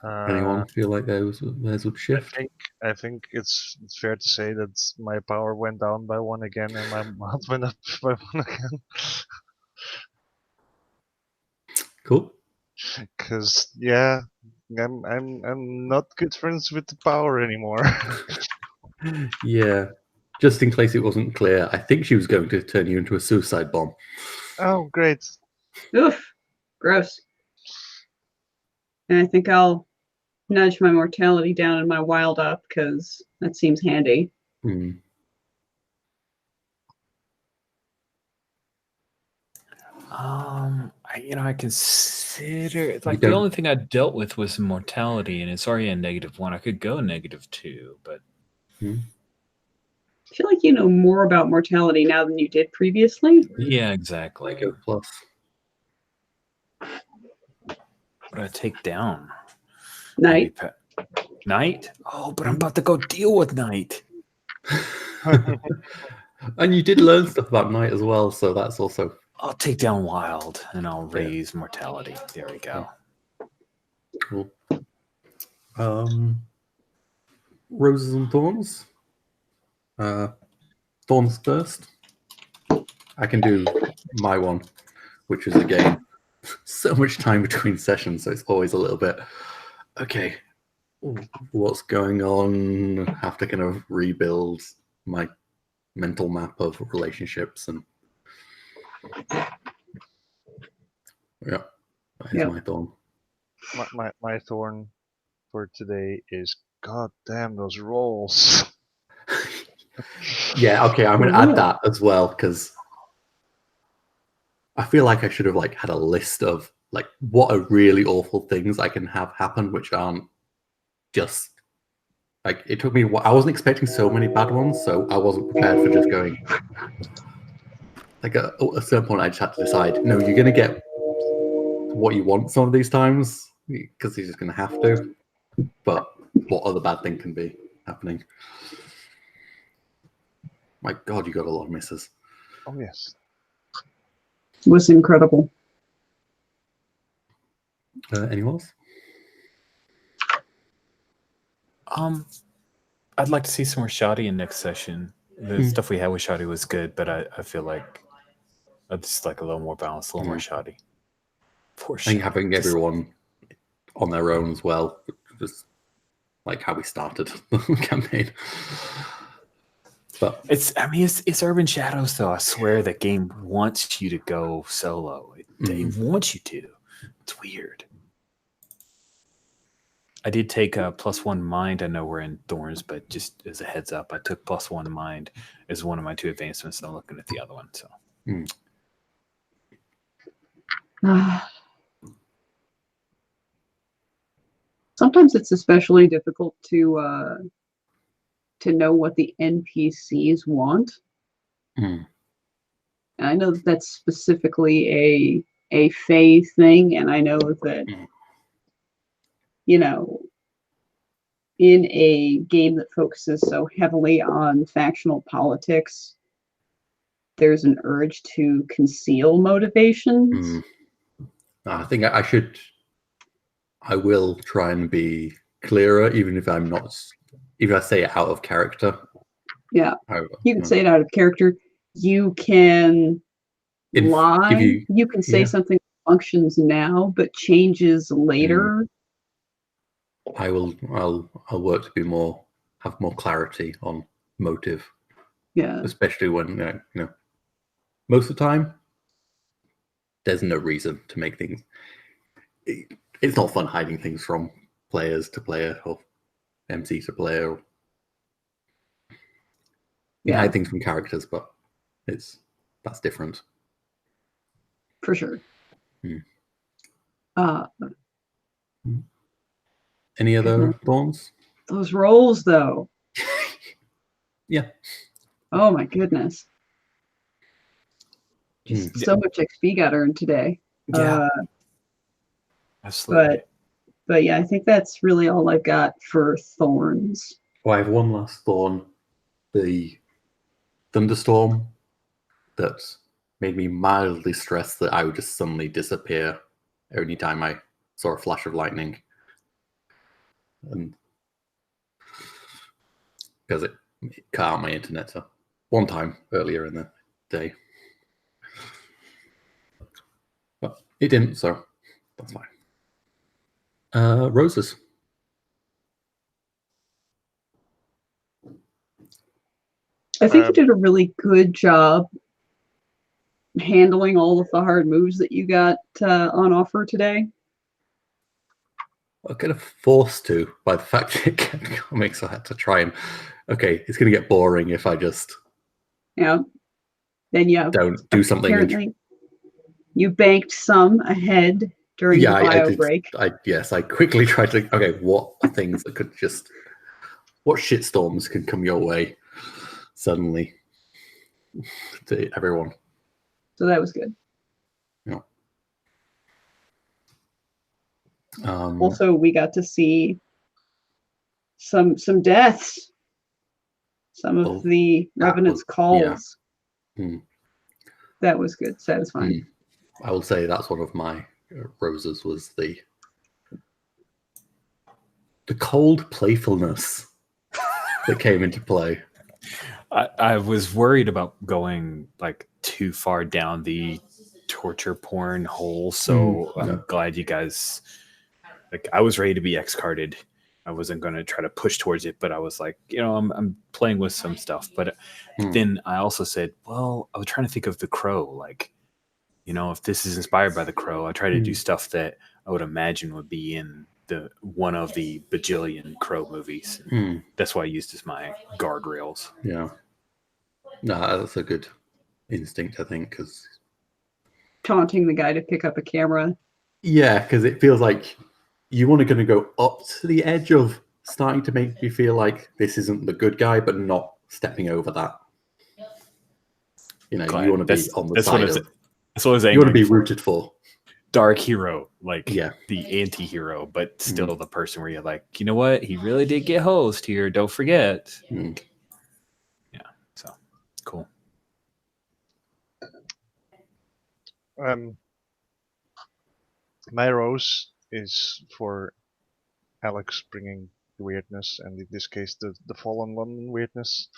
Anyone feel like theirs would shift? I think it's fair to say that my power went down by one again, and my mouth went up by one again. Cool. Because I'm not good friends with the power anymore. Yeah. Just in case it wasn't clear, I think she was going to turn you into a suicide bomb. Oh, great. Oof. Gross. And I think I'll nudge my mortality down and my wild up because that seems handy. I consider like the only thing I dealt with was mortality, and it's already a -1. I could go -2, but I feel like you know more about mortality now than you did previously. Yeah, exactly. Like a plus. What do I take down? Night. Night? Oh, but I'm about to go deal with Night. And you did learn stuff about Night as well, so that's also. I'll take down Wild and I'll raise mortality. There we go. Cool. Roses and Thorns. Thorns first. I can do my one, which is again so much time between sessions, so it's always a little bit okay. What's going on? Have to kind of rebuild my mental map of relationships and that is my thorn. My thorn for today is god damn those rolls. Yeah, okay, I'm gonna add that as well because I feel like I should have had a list of what are really awful things I can have happen, which aren't just it took me. I wasn't expecting so many bad ones, so I wasn't prepared for just going. At a certain point, I just had to decide. No, you're gonna get what you want some of these times because you're just gonna have to. But what other bad thing can be happening? My God, you got a lot of misses. Oh yes. It was incredible. Anyone else? I'd like to see some more Shoddy in next session. The stuff we had with Shoddy was good, but I feel like I'd just like a little more balance, a little more Shoddy. Poor Shoddy. And having everyone on their own as well, just like how we started the campaign. But it's Urban Shadows though. I swear the game wants you to go solo. It wants you to. It's weird. I did take a +1 mind. I know we're in Thorns, but just as a heads up, I took +1 mind as one of my 2 advancements. And I'm looking at the other one. So sometimes it's especially difficult to know what the NPCs want. Mm. And I know that that's specifically a Fae thing, and I know that you know, in a game that focuses so heavily on factional politics, there's an urge to conceal motivations. I think I will try and be clearer, even if I'm not, even if I say it out of character. Yeah, you can say it out of character. You can lie. You can say something that functions now but changes later. I'll work to have more clarity on motive. Yeah, especially when most of the time there's no reason to make things. It's not fun hiding things from players to player or MC to player. You hide things from characters, but that's different. For sure. Any other thorns? Those rolls, though. Yeah. Oh my goodness. Just so much XP got earned today. Yeah. Absolutely. But yeah, I think that's really all I've got for thorns. Well, I have one last thorn. The thunderstorm that made me mildly stressed that I would just suddenly disappear every time I saw a flash of lightning. And because it cut out my internet one time earlier in the day. But it didn't, so that's fine. Roses. I think you did a really good job handling all of the hard moves that you got on offer today. I'm kind of forced to by the fact that it kept coming, so I had to try and it's going to get boring if I just then don't do something. Apparently, you banked some ahead during the bio break. I quickly tried to what are things that could what shitstorms can come your way suddenly to everyone. So that was good. Yeah. Also, we got to see some deaths. Some of the Revenant's calls. Yeah. That was good, satisfying. I will say that's one of my roses was the cold playfulness that came into play. I was worried about going like too far down the torture porn hole, so I'm glad you guys. Like, I was ready to be X-carded. I wasn't going to try to push towards it, but I was like, I'm playing with some stuff. But then I also said, well, I was trying to think of the Crow. Like, if this is inspired by the Crow, I try to do stuff that I would imagine would be in one of the bajillion Crow movies. That's why I used as my guardrails. Yeah. No, that's a good instinct, I think, because taunting the guy to pick up a camera. Yeah, because it feels like you want to go up to the edge of starting to make me feel like this isn't the good guy, but not stepping over that. You want to be on the side of. That's what I was you want to be rooted for. Dark hero, the anti-hero, but still the person where you're like, you know what? He really did get hosed here. Don't forget. Yeah, so cool. My rose is for Alex bringing the weirdness, and in this case, the fallen London weirdness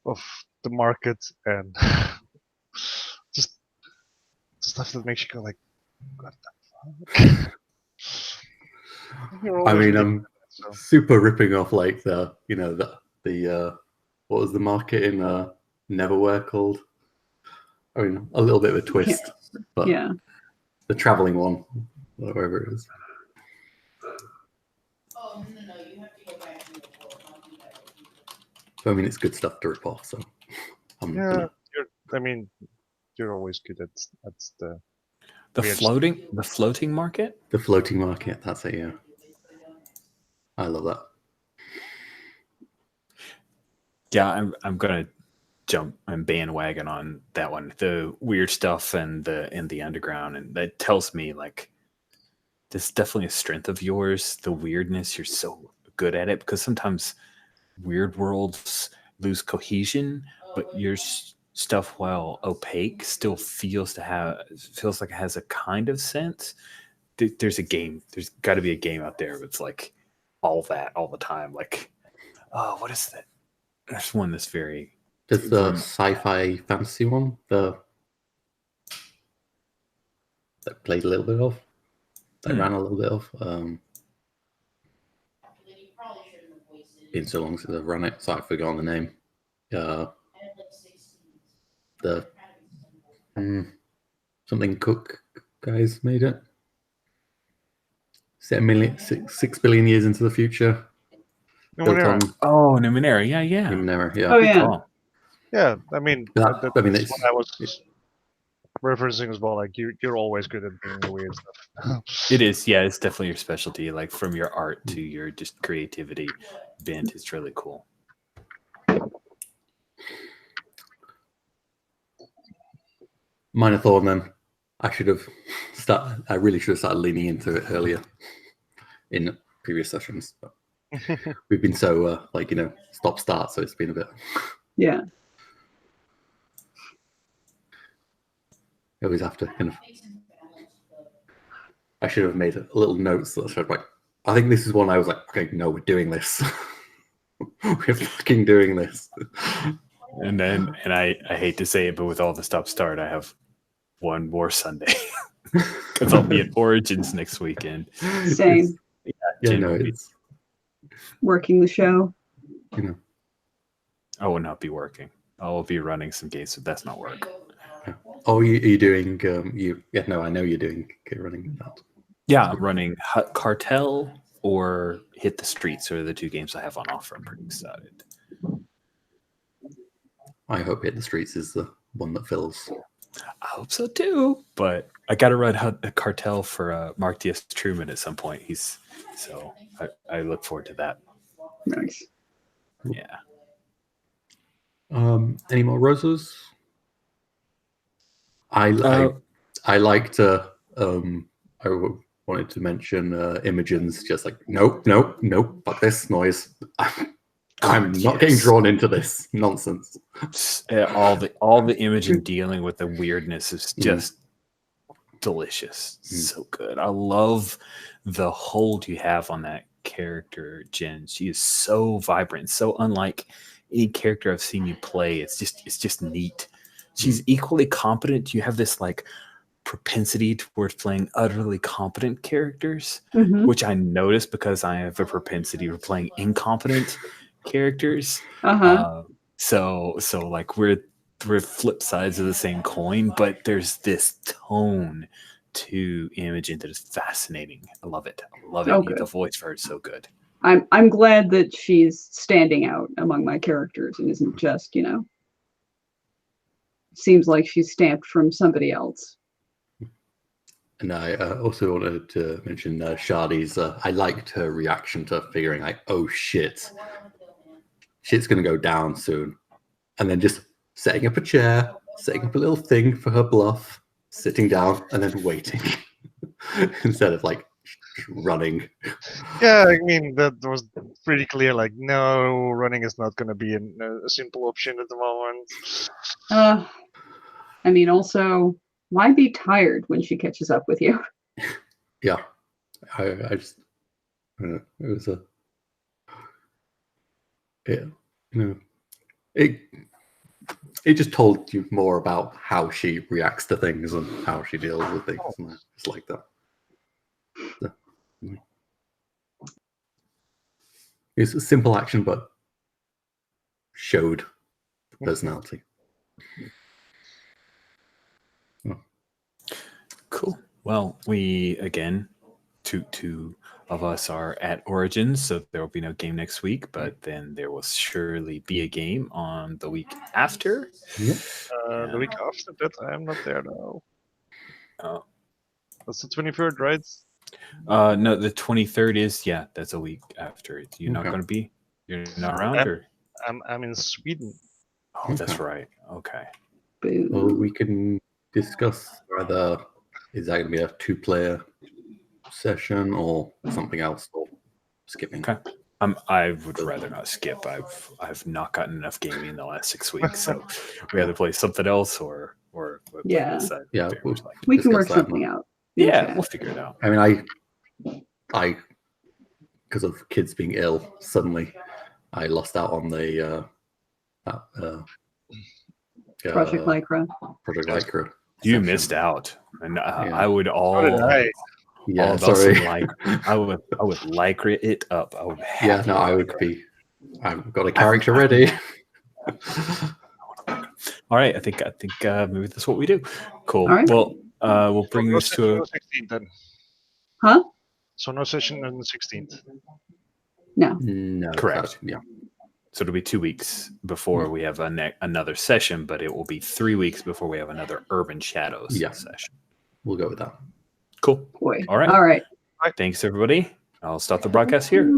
of the market and just stuff that makes you go like, what the fuck? I mean, I'm super ripping off like the what was the market in Neverwhere called? I mean, a little bit of a twist, but the traveling one, wherever it is. So I mean, it's good stuff to rip off. So I'm Yeah, gonna, you're always good at the The weird floating market. the floating market. That's it. Yeah, I love that. Yeah, I'm gonna jump and bandwagon on that one. The weird stuff and the underground, and that tells me like this is definitely a strength of yours. The weirdness, you're so good at it because sometimes weird worlds lose cohesion, but your stuff, while opaque, still feels like it has a kind of sense. There's a game. There's got to be a game out there that's like all that all the time. Like, oh, what is that? There's one that's very There's the sci-fi fantasy one, that played a little bit of, that ran a little bit of. Been so long since I've run it, so I've forgotten the name. The something Cook guys made it. Set 6 billion years into the future. Built on Numenera. Yeah. Numenera, yeah. Oh, Good yeah. call. Yeah, I mean, That- that's I mean, what it's- I was referencing as well. Like you're always good at doing the weird stuff. It is, yeah, it's definitely your specialty. Like from your art to your just creativity bent, it's really cool. Minor thorn then. I really should have started leaning into it earlier in previous sessions. But we've been so stop start, so it's been a bit. Yeah. I always have to kind of. I should have made a little notes that said like, I think this is one I was like, okay, no, we're doing this. We're fucking doing this. And I hate to say it, but with all the stop start, I have one more Sunday because I'll be at Origins next weekend. Same. Yeah, Jen no, will be- it's Working the show. I will not be working. I will be running some games, so that's not work. Oh, you're doing I know you're doing running that. Yeah, I'm running Cartel or Hit the Streets are the two games I have on offer. I'm pretty excited. I hope Hit the Streets is the one that fills. I hope so too, but I got to run a Cartel for Mark D.S. Truman at some point. I look forward to that. Nice. Yeah. Any more roses? I like to. I wanted to mention Imogen's just like nope, fuck this noise. I'm not getting drawn into this nonsense. All the Imogen dealing with the weirdness is just delicious. So good. I love the hold you have on that character, Jen. She is so vibrant, so unlike any character I've seen you play. It's just neat. She's equally competent. You have this like propensity towards playing utterly competent characters, Mhm. which I notice because I have a propensity for playing incompetent characters. So like we're flip sides of the same coin, but there's this tone to Imogen that is fascinating. I love it. Okay. The voice for her is so good. I'm glad that she's standing out among my characters and isn't just, seems like she's stamped from somebody else. And I also wanted to mention Shardy's. I liked her reaction to figuring like, oh shit's gonna go down soon, and then just setting up a chair, setting up a little thing for her bluff, sitting down, and then waiting instead of like running. Yeah, I mean that was pretty clear. Like, no, running is not going to be a simple option at the moment. I mean, also, why be tired when she catches up with you? Yeah, I just it was a it just told you more about how she reacts to things and how she deals with things, and I just like that. It's a simple action, but showed personality. Cool. Well, we again to of us are at Origins, so there will be no game next week, but then there will surely be a game on the week after. Yep. The week after that, I am not there now. Oh. That's the 23rd, right? No, the 23rd is, that's a week after. You're not Okay. going to be? You're not around? Or? I'm in Sweden. Oh, that's right. Okay. Boo. Well, we can discuss whether is that going to be a 2-player session or something else, or skipping. Okay. I would rather not skip. I've not gotten enough gaming in the last 6 weeks, so we either play something else or Yeah. this I Yeah, very we'll much like. We can discuss work that something more. out. in Yeah, chat. we'll figure it out. I mean, I because of kids being ill, suddenly I lost out on the Project Lycra. Project Lycra. You session. missed out, and Yeah. I would How did I? Yeah, about sorry. some I would Lycra it up. I would. Yeah, no, I would be. I've got a character ready. All right, I think maybe that's what we do. Cool. All right. Well, we'll bring this to a. 16th then. Huh? So no session on the 16th. No. No, Correct. Yeah. So it'll be 2 weeks before we have another session, but it will be 3 weeks before we have another Urban Shadows Yeah. session. We'll go with that. Cool. Boy. All right. All right. Thanks, everybody. I'll stop the broadcast here.